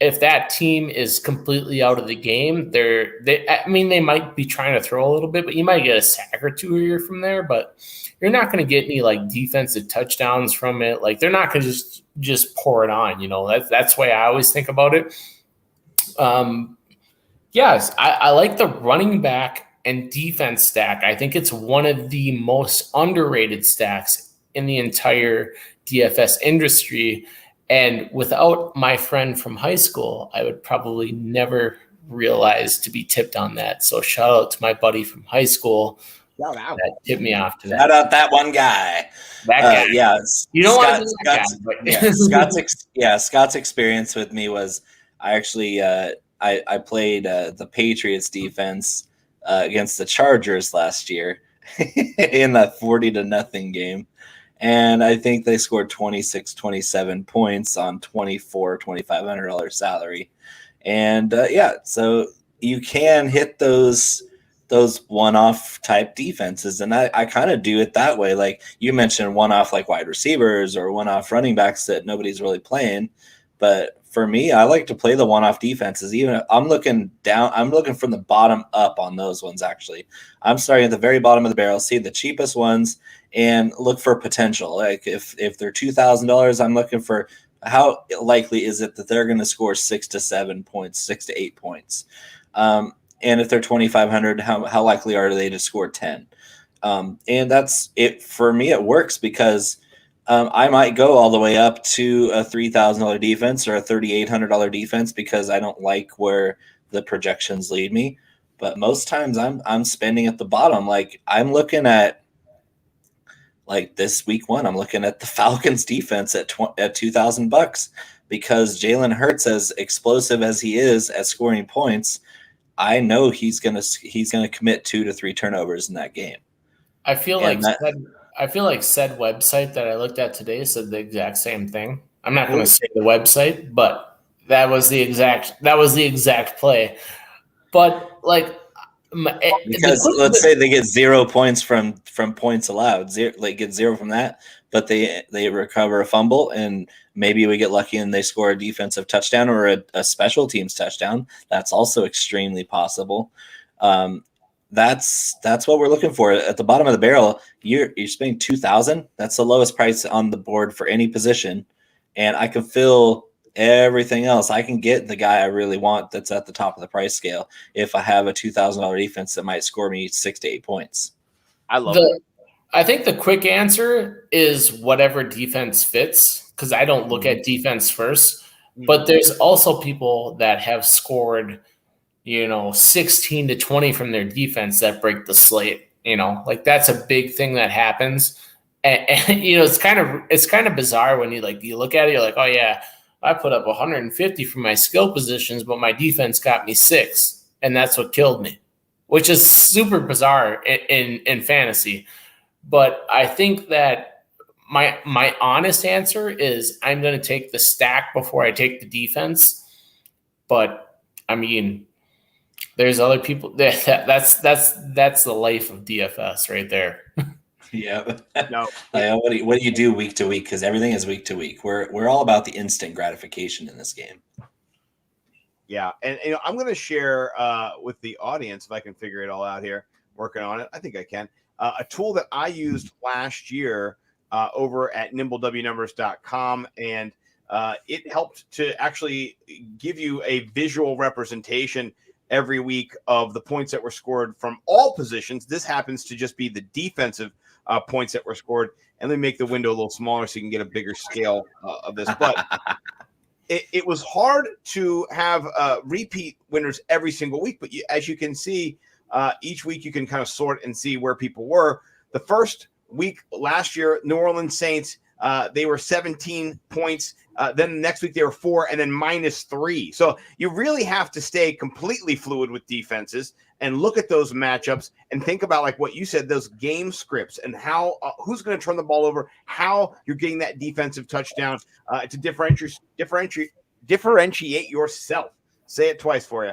I: is completely out of the game, they might be trying to throw a little bit, but you might get a sack or 2 a year from there, but you're not going to get any like defensive touchdowns from it. Like they're not going to just pour it on, that's the way I always think about it. Yes, I like the running back and defense stack. I think it's one of the most underrated stacks in the entire DFS industry. And without my friend from high school, I would probably never realize to be tipped on that. So shout out to my buddy from high school that tipped me off to that.
H: Shout out that one guy.
I: That guy.
H: Yeah.
I: You don't want to be that guy.
H: Scott's experience with me was I actually I played the Patriots defense against the Chargers last year in that 40-0 game. And I think they scored 27 points on $2,500 salary. And so you can hit those one-off type defenses. And I kind of do it that way. Like you mentioned, one-off like wide receivers or one-off running backs that nobody's really playing. But for me, I like to play the one-off defenses. Even I'm looking from the bottom up on those ones. Actually, I'm starting at the very bottom of the barrel, see the cheapest ones, and look for potential. Like if they're $2,000, I'm looking for how likely is it that they're going to score 6 to 7 points, 6 to 8 points, and if they're $2,500, how likely are they to score 10? And that's it for me. It works because I might go all the way up to a $3,000 defense or a $3,800 defense because I don't like where the projections lead me. But most times I'm spending at the bottom. Like I'm looking at like this week 1, I'm looking at the Falcons defense at $2,000 because Jalen Hurts, as explosive as he is at scoring points, I know he's gonna commit 2 to 3 turnovers in that game.
I: I feel like said website that I looked at today said the exact same thing. I'm not going to say the website, but that was the exact play. But like,
H: because let's say they get 0 points from points allowed, get 0 from that, but they recover a fumble and maybe we get lucky and they score a defensive touchdown or a special teams touchdown. That's also extremely possible. That's what we're looking for at the bottom of the barrel. You're spending $2,000. That's the lowest price on the board for any position, and I can fill everything else. I can get the guy I really want that's at the top of the price scale if I have a $2,000 defense that might score me 6 to 8 points.
J: I love it.
I: I think the quick answer is whatever defense fits because I don't look at defense first. But there's also people that have scored 16 to 20 from their defense that break the slate, like that's a big thing that happens. And it's kind of bizarre when you look at it, you're like, oh yeah, I put up 150 from my skill positions, but my defense got me 6. And that's what killed me, which is super bizarre in fantasy. But I think that my honest answer is I'm going to take the stack before I take the defense. But I mean, there's other people that's the life of DFS right there.
H: Yeah.
J: No.
H: What do you do week to week? Because everything is week to week. We're all about the instant gratification in this game.
J: Yeah, and I'm going to share with the audience if I can figure it all out here. Working on it, I think I can. A tool that I used last year over at nimblewnumbers.com, and it helped to actually give you a visual representation every week of the points that were scored from all positions. This happens to just be the defensive points that were scored. And let me make the window a little smaller so you can get a bigger scale of this. But it was hard to have repeat winners every single week. But as you can see, each week you can kind of sort and see where people were. The first week last year, New Orleans Saints, they were 17 points. Then the next week they were 4 and then -3. So you really have to stay completely fluid with defenses and look at those matchups and think about, like what you said, those game scripts and how who's going to turn the ball over, how you're getting that defensive touchdown to differentiate yourself. Say it twice for you.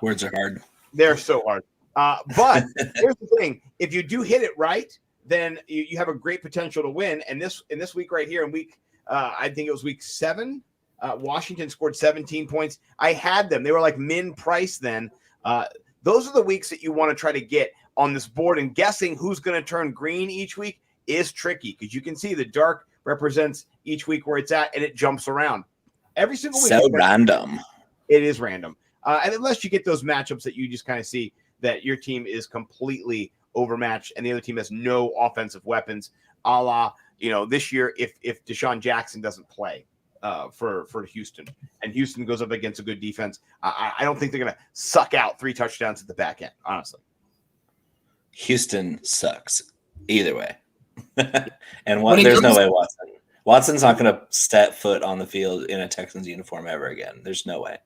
H: Words are hard.
J: They're so hard. But here's the thing: if you do hit it right, then you have a great potential to win. And in this week right here, in week, I think it was week 7, Washington scored 17 points. I had them; they were like min price then. Those are the weeks that you want to try to get on this board. And guessing who's going to turn green each week is tricky because you can see the dark represents each week where it's at, and it jumps around every single week.
H: So random.
J: It is random, and unless you get those matchups that you just kind of see that your team is completely overmatched and the other team has no offensive weapons, a la, this year if Deshaun Jackson doesn't play for Houston and Houston goes up against a good defense, I don't think they're going to suck out 3 touchdowns at the back end, honestly.
H: Houston sucks either way. And there's no way Watson's not going to step foot on the field in a Texans uniform ever again. There's no way.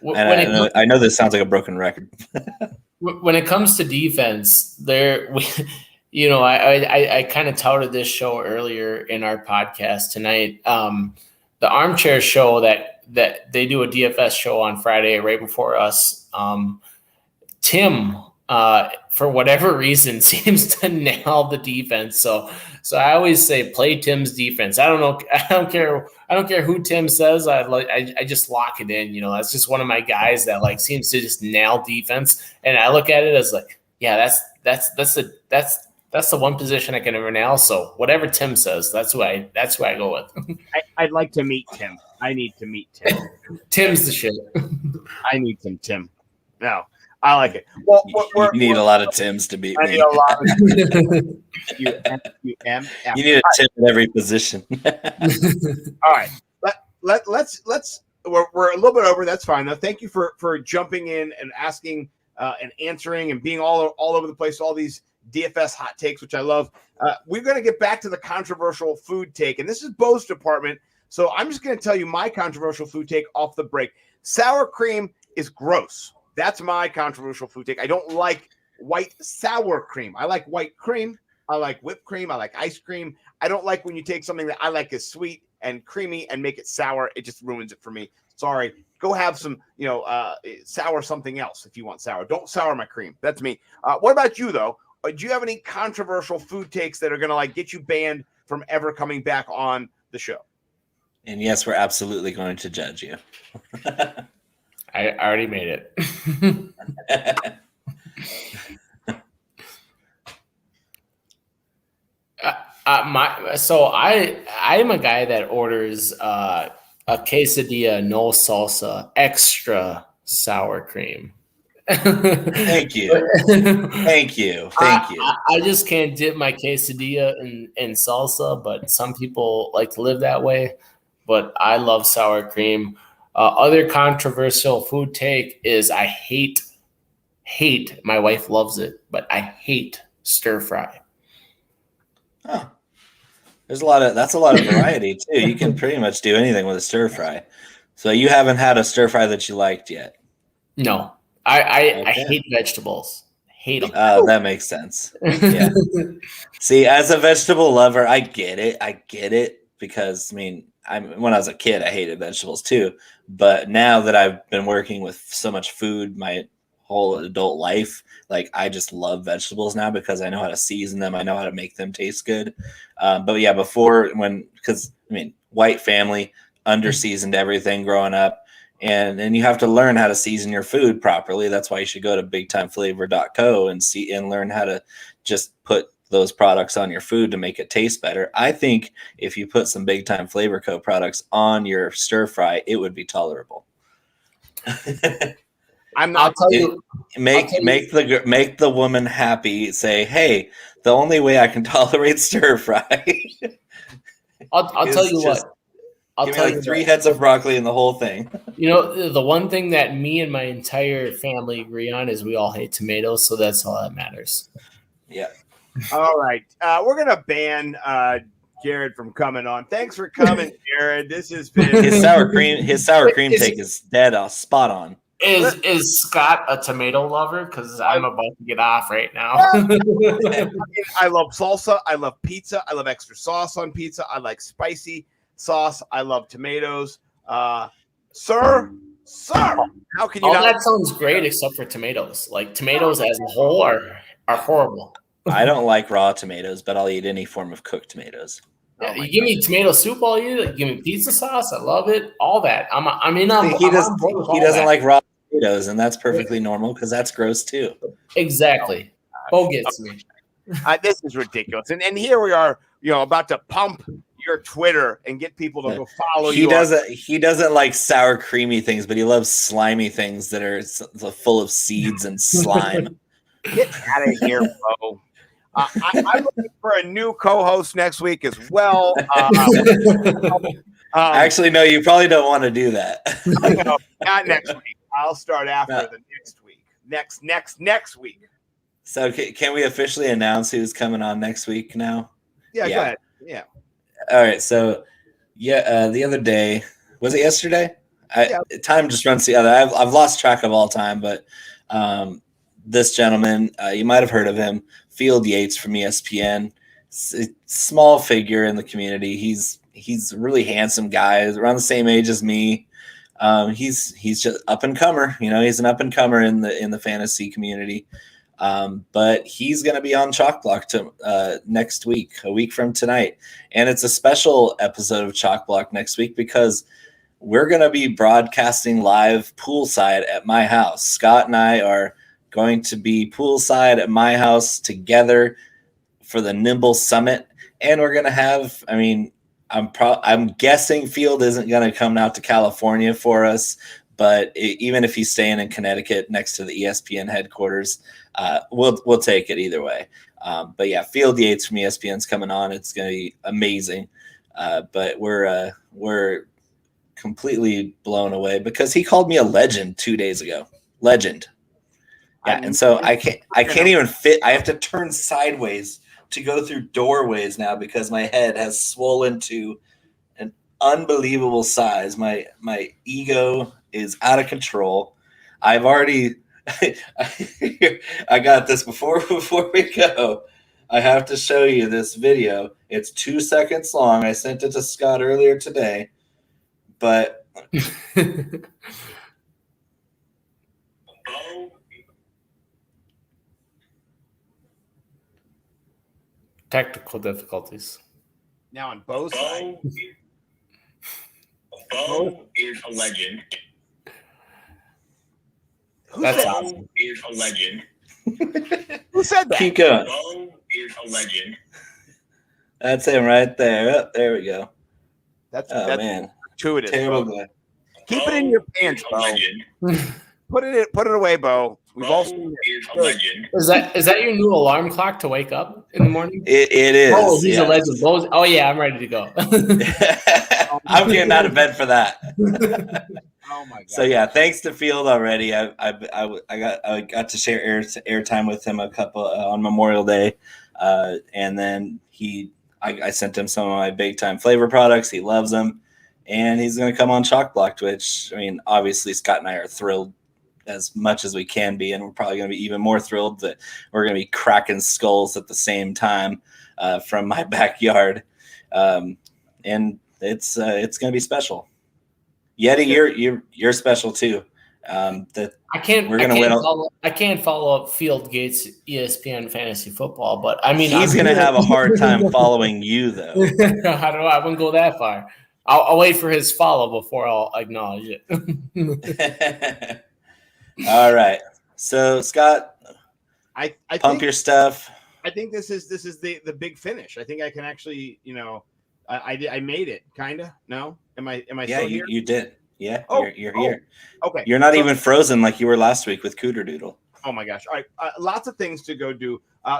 H: And I know this sounds like a broken record.
I: When it comes to defense, I kind of touted this show earlier in our podcast tonight. The Armchair Show that they do a DFS show on Friday right before us. Tim, for whatever reason, seems to nail the defense. So I always say play Tim's defense. I don't care who Tim says. I just lock it in. That's just one of my guys that seems to just nail defense. And I look at it as yeah, that's the one position I can ever nail. So whatever Tim says, that's who I go with.
J: I'd like to meet Tim. I need to meet Tim.
I: Tim's the shit.
J: I need some Tim. No, I like it. Well,
H: you need a lot of Tims to beat
J: I
H: me.
J: need a lot of you
H: need a Tim at every position.
J: All right. Let's we're a little bit over. That's fine though. Thank you for jumping in and asking and answering and being all over the place. All these DFS hot takes, which I love. We're going to get back to the controversial food take, and this is Bo's department. So I'm just going to tell you my controversial food take off the break. Sour cream is gross. That's my controversial food take. I don't like white sour cream. I like white cream. I like whipped cream. I like ice cream. I don't like when you take something that I like is sweet and creamy and make it sour. It just ruins it for me. Sorry. Go have some, sour something else if you want sour. Don't sour my cream. That's me. What about you, though? Do you have any controversial food takes that are going to get you banned from ever coming back on the show?
H: And yes, we're absolutely going to judge you.
I: I already made it. I'm a guy that orders a quesadilla, no salsa, extra sour cream.
H: Thank you. Thank you.
I: I just can't dip my quesadilla in salsa, but some people like to live that way. But I love sour cream. Other controversial food take is I hate, my wife loves it, but I hate stir fry.
H: Oh, that's a lot of variety too. You can pretty much do anything with a stir fry. So you haven't had a stir fry that you liked yet?
I: No, I hate vegetables. Hate them.
H: Oh, that makes sense. Yeah. See, as a vegetable lover, I get it because when I was a kid, I hated vegetables too. But now that I've been working with so much food my whole adult life, I just love vegetables now because I know how to season them. I know how to make them taste good. But yeah, white family, under-seasoned everything growing up. And you have to learn how to season your food properly. That's why you should go to bigtimeflavor.co and learn how to just put those products on your food to make it taste better. I think if you put some Big Time Flavor Co. products on your stir fry, it would be tolerable. Make the woman happy. Say, hey, the only way I can tolerate stir fry.
I: I'll tell you what. I'll
H: give
I: tell
H: me
I: you
H: 3 heads of broccoli and the whole thing.
I: The one thing that me and my entire family agree on is we all hate tomatoes, so that's all that matters.
H: Yeah.
J: All right. We're going to ban Jared from coming on. Thanks for coming, Jared. This has been
H: his sour cream take is dead spot on.
I: Is Scott a tomato lover? Because I'm about to get off right now.
J: I love salsa. I love pizza. I love extra sauce on pizza. I like spicy sauce. I love tomatoes. Sir, how can you
I: All
J: not?
I: that sounds great except for tomatoes. Tomatoes as a whole are horrible.
H: I don't like raw tomatoes, but I'll eat any form of cooked tomatoes.
I: Yeah, you give me tomato soup, I'll eat it. Give me pizza sauce, I love it. All that.
H: He doesn't like raw tomatoes, and that's perfectly normal because that's gross too.
I: Exactly. Bo gets me.
J: This is ridiculous. And here we are, about to pump your Twitter and get people to go follow you.
H: He doesn't like sour creamy things, but he loves slimy things that are full of seeds and slime.
J: Get out of here, Bo. I'm looking for a new co-host next week as well.
H: Actually, no, you probably don't want to do that.
J: No, not next week. I'll start after the next week. Next week.
H: So can we officially announce who's coming on next week now?
J: Yeah. Go ahead. Yeah.
H: All right. So, the other day, was it yesterday? Time just runs together. I've lost track of all time, but this gentleman, you might have heard of him, Field Yates from ESPN. Small figure in the community. He's a really handsome guy, around the same age as me. He's just up and comer. He's an up and comer in the fantasy community. But he's going to be on Chalk Block next week, a week from tonight, and it's a special episode of Chalk Block next week because we're going to be broadcasting live poolside at my house. Scott and I are going to be poolside at my house together for the Nimble Summit, and we're going to have. I'm guessing Field isn't going to come out to California for us, but even if he's staying in Connecticut next to the ESPN headquarters, we'll take it either way. But yeah, Field Yates from ESPN's coming on. It's going to be amazing. But we're completely blown away because he called me a legend 2 days ago. Legend. Yeah, and so I can't even fit. I have to turn sideways to go through doorways now because my head has swollen to an unbelievable size. My ego is out of control. I've already I got this before we go. I have to show you this video. It's 2 seconds long. I sent it to Scott earlier today, but
I: technical difficulties.
J: Now on Bo's side.
K: Bo is a legend.
I: That's awesome.
K: Is a legend.
J: Who said that?
H: Keep going.
K: Bo is a legend.
H: That's him right there. Oh, there we go.
J: That's
H: man,
J: gratuitous.
H: terrible
J: Bo.
H: guy.
J: Keep it in your pants, Bo. Put it away, Bo. We've all seen
K: is a legend.
I: Is that your new alarm clock to wake up in the morning?
H: It is.
I: Oh, he's a legend. Oh yeah, I'm ready to go.
H: I'm getting out of bed for that.
J: Oh my god.
H: So yeah, thanks to Field already. I got to share airtime with him a couple on Memorial Day, and then I sent him some of my big time flavor products. He loves them, and he's going to come on Chalk Block, which obviously Scott and I are thrilled as much as we can be, and we're probably going to be even more thrilled that we're going to be cracking skulls at the same time from my backyard, and it's going to be special. Yeti, you're special too. I
I: can't follow up Field Gates ESPN fantasy football, but
H: he's going to have a hard time following you though.
I: I wouldn't go that far. I'll wait for his follow before I'll acknowledge it.
H: All right. So Scott,
J: I
H: pump your stuff.
J: I think this is the big finish. I think I can actually, I made it, kinda. No? Am I still here?
H: You did. Yeah, you're here.
J: Okay.
H: You're not even frozen like you were last week with Cooter Doodle.
J: Oh my gosh. All right. Lots of things to go do.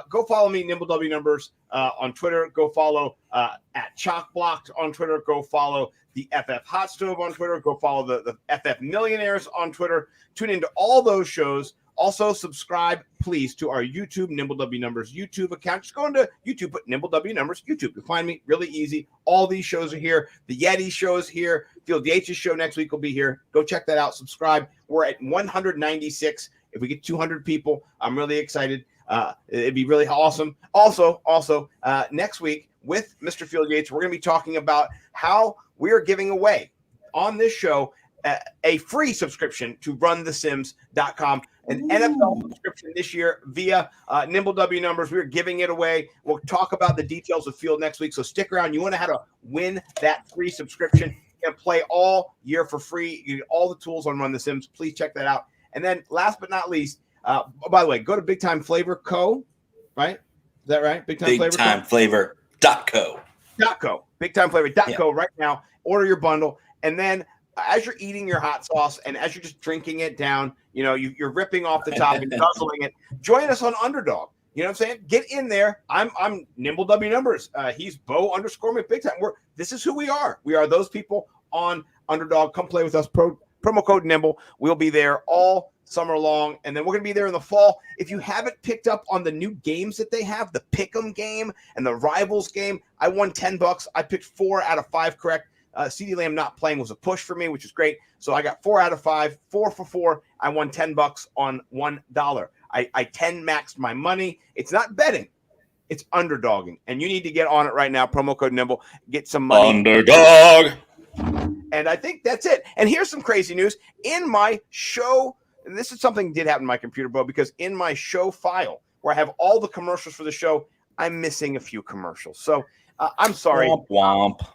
J: Go follow me, Nimble W Numbers, on Twitter. Go follow at Chalk Blocked on Twitter. Go follow the FF Hot Stove on Twitter. Go follow the FF Millionaires on Twitter. Tune into all those shows. Also, subscribe, please, to our YouTube, Nimble W Numbers YouTube account. Just go into YouTube, put Nimble W Numbers YouTube. You'll find me really easy. All these shows are here. The Yeti show is here. Field Yates' show next week will be here. Go check that out. Subscribe. We're at 196. If we get 200 people, I'm really excited. It'd be really awesome. Also, next week with Mr. Field Yates, we're going to be talking about how we are giving away on this show a free subscription to runthesims.com, an NFL subscription this year via Nimble W Numbers. We're giving it away. We'll talk about the details of Field next week, so stick around. You want to know how to win that free subscription. You can play all year for free. You get all the tools on Run the Sims. Please check that out. And then last but not least, by the way, go to Big Time Flavor Co. Right? Is that right? Big Time
H: Flavor.co.
J: BigTimeFlavor.co right now. Order your bundle. And then as you're eating your hot sauce and as you're just drinking it down, you're ripping off the top and guzzling it, join us on Underdog. You know what I'm saying? Get in there. I'm Nimble W Numbers. He's Bo_me Big Time. This is who we are. We are those people on Underdog. Come play with us. Promo code Nimble. We'll be there all summer long, and then we're going to be there in the fall. If you haven't picked up on the new games that they have, the Pick'em game and the Rivals game, I won $10. I picked 4 out of 5 correct. CeeDee Lamb not playing was a push for me, which is great. So I got 4 out of 5, 4 for 4. I won $10 on $1. I 10 maxed my money. It's not betting. It's underdogging. And you need to get on it right now. Promo code Nimble. Get some money.
H: Underdog.
J: And I think that's it. And here's some crazy news. In my show, and this is something that did happen to my computer, bro, because in my show file where I have all the commercials for the show, I'm missing a few commercials. So I'm sorry.
H: Womp womp.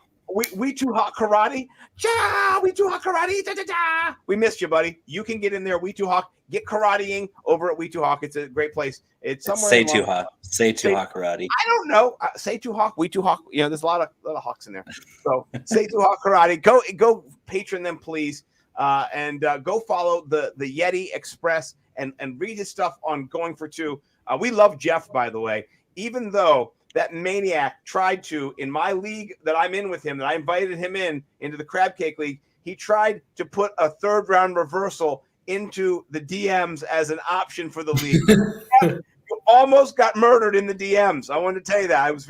J: We Too Hot Karate. Ja, We Too Hot Karate. Da, da, da. We missed you, buddy. You can get in there. We Too Hot. Get karateing over at We Too Hawk. It's a great place. It's somewhere.
H: Say Too Hot. Say Too Hot Karate.
J: I don't know. Say Too Hawk. We Too Hawk. You know, there's a lot of hawks in there. So Say Too Hot Karate. Go patron them, please. And go follow the Yeti Express and read his stuff on Going for Two. We love Jeff, by the way, even though that maniac tried to, in my league that I'm in with him, that I invited him into the Crab Cake League, he tried to put a 3rd round reversal into the DMs as an option for the league. You almost got murdered in the DMs. I wanted to tell you that. I was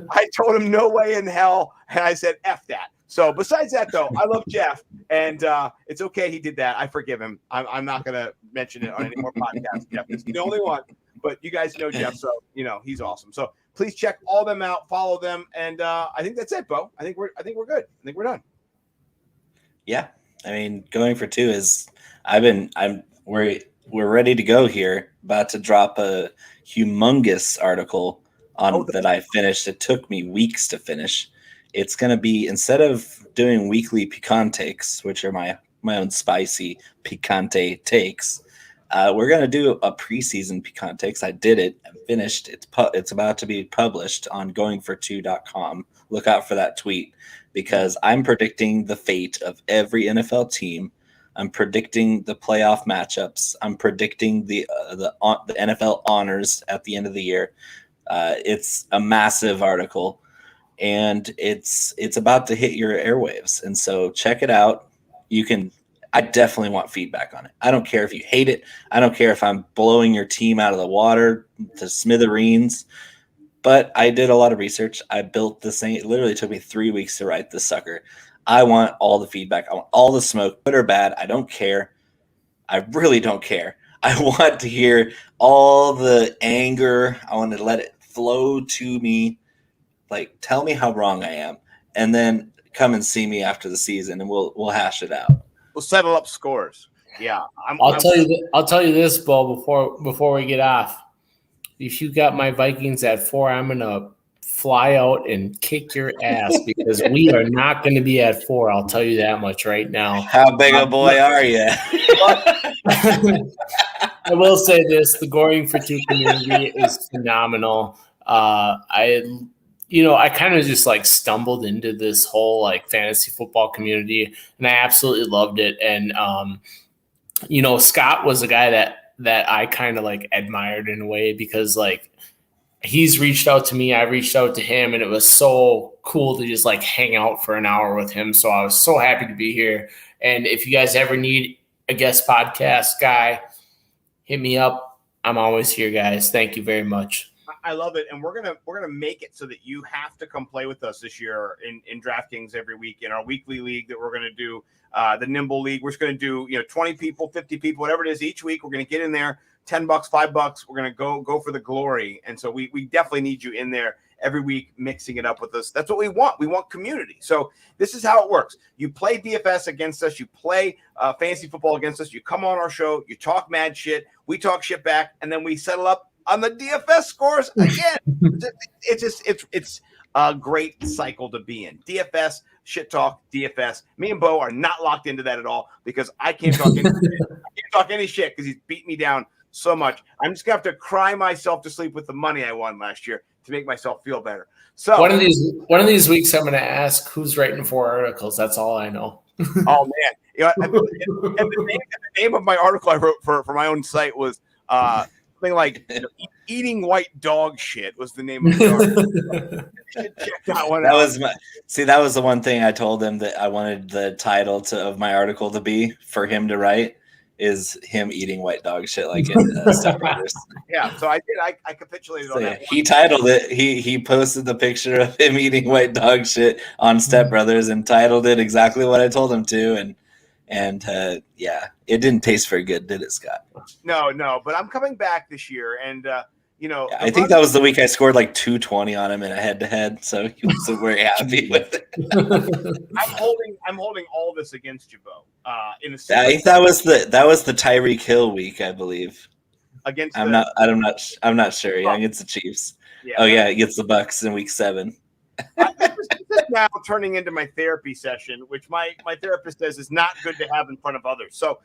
J: I told him no way in hell, and I said F that. So besides that, though, I love Jeff, and it's okay he did that. I forgive him. I'm not going to mention it on any more podcasts. Jeff is the only one, but you guys know Jeff, so you know he's awesome. So please check all them out, follow them, and I think that's it, Bo. I think we're good. I think we're done.
H: Yeah, I mean, Going for Two is. We're ready to go here. About to drop a humongous article on that I finished. It took me weeks to finish. It's going to be, instead of doing weekly picante takes, which are my own spicy picante takes, we're going to do a preseason picante takes. I did it. I finished. It's about to be published on goingfor2.com. Look out for that tweet because I'm predicting the fate of every NFL team. I'm predicting the playoff matchups. I'm predicting the NFL honors at the end of the year. It's a massive article, and it's about to hit your airwaves. And so check it out. I definitely want feedback on it. I don't care if you hate it. I don't care if I'm blowing your team out of the water to smithereens. But I did a lot of research. I built this thing. It literally took me 3 weeks to write this sucker. I want all the feedback. I want all the smoke, good or bad. I don't care. I really don't care. I want to hear all the anger. I want to let it flow to me. Like, tell me how wrong I am, and then come and see me after the season, and we'll hash it out.
J: We'll settle up scores. Yeah,
I: I'll tell you this, Bo. Before we get off, if you got my Vikings at 4, I'm gonna fly out and kick your ass because we are not going to be at 4. I'll tell you that much right now.
H: How big a boy are you?
I: I will say this: the Going for Two community is phenomenal. I kind of just like stumbled into this whole like fantasy football community, and I absolutely loved it. And Scott was a guy that I kind of like admired in a way because like. He's reached out to me. I reached out to him, and it was so cool to just like hang out for an hour with him. So I was so happy to be here. And if you guys ever need a guest podcast guy, hit me up. I'm always here, guys. Thank you very much.
J: I love it, and we're gonna make it so that you have to come play with us this year in DraftKings every week in our weekly league that we're gonna do, the Nimble League. We're just gonna do 20 people, 50 people, whatever it is each week. We're gonna get in there. $10, $5. We're gonna go for the glory, and so we definitely need you in there every week, mixing it up with us. That's what we want. We want community. So this is how it works. You play DFS against us. You play fantasy football against us. You come on our show. You talk mad shit. We talk shit back, and then we settle up on the DFS scores again. It's a great cycle to be in. DFS, shit talk, DFS. Me and Bo are not locked into that at all because I can't talk any shit. I can't talk any shit because he's beat me down so much. I'm just gonna have to cry myself to sleep with the money I won last year to make myself feel better. So
I: one of these weeks, I'm gonna ask who's writing 4 articles. That's all I know.
J: Oh man, and the name of my article I wrote for my own site was something like "Eating White Dog Shit" was the name of the article. Check that one out.
H: That was the one thing I told him that I wanted the title of my article to be for him to write. is him eating white dog shit like in Step Brothers.
J: Yeah, so I did. I capitulated on
H: So,
J: that.
H: he titled it. He posted the picture of him eating white dog shit on Step Brothers and titled it exactly what I told him to. And yeah, it didn't taste very good, did it, Scott?
J: No, but I'm coming back this year, and
H: I think that was the week I scored like 220 on him in a head-to-head, so he wasn't very happy with it.
J: I'm holding all this against you, Bo. In a
H: I think that was the Tyreek Hill week, I believe.
J: Against
H: I'm not sure. Yeah, against the Chiefs.
J: Yeah,
H: against the Bucks in week 7.
J: This is now turning into my therapy session, which my therapist says is not good to have in front of others. So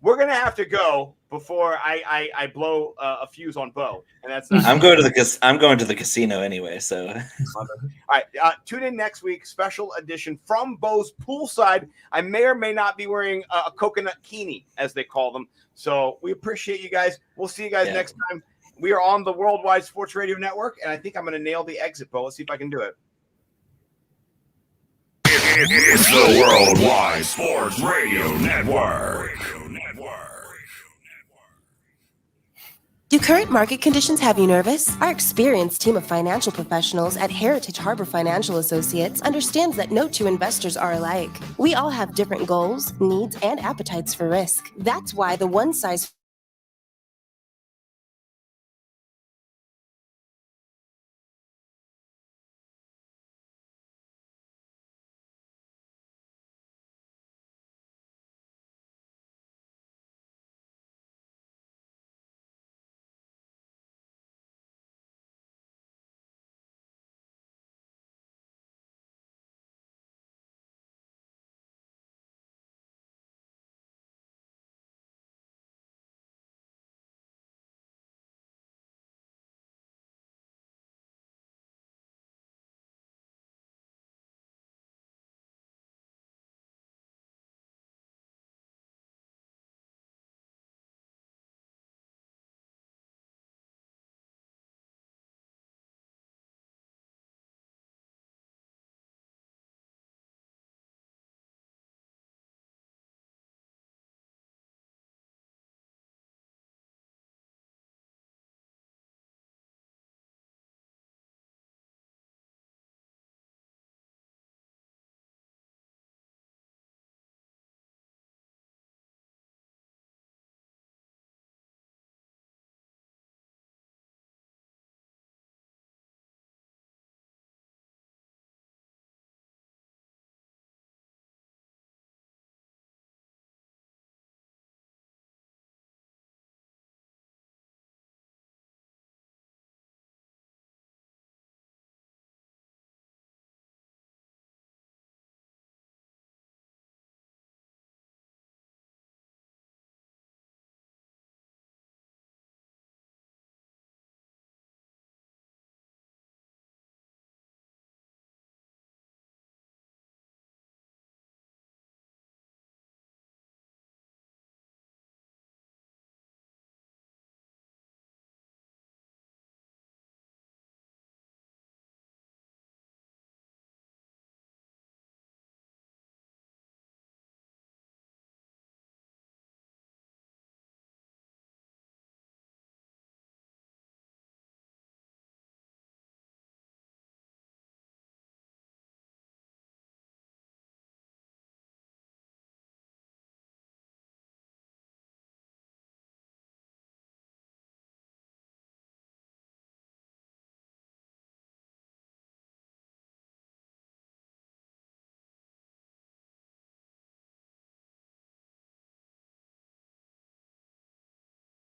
J: we're gonna have to go before I blow a fuse on Bo, and that's not.
H: I'm going to the casino anyway. So
J: all right, tune in next week. Special edition from Bo's poolside. I may or may not be wearing a coconut kini, as they call them. So we appreciate you guys. We'll see you guys next time. We are on the Worldwide Sports Radio Network, and I think I'm going to nail the exit, Bo. Let's see if I can do it.
A: It's the Worldwide Sports Radio Network.
L: Do current market conditions have you nervous? Our experienced team of financial professionals at Heritage Harbor Financial Associates understands that no two investors are alike. We all have different goals, needs, and appetites for risk. That's why the one-size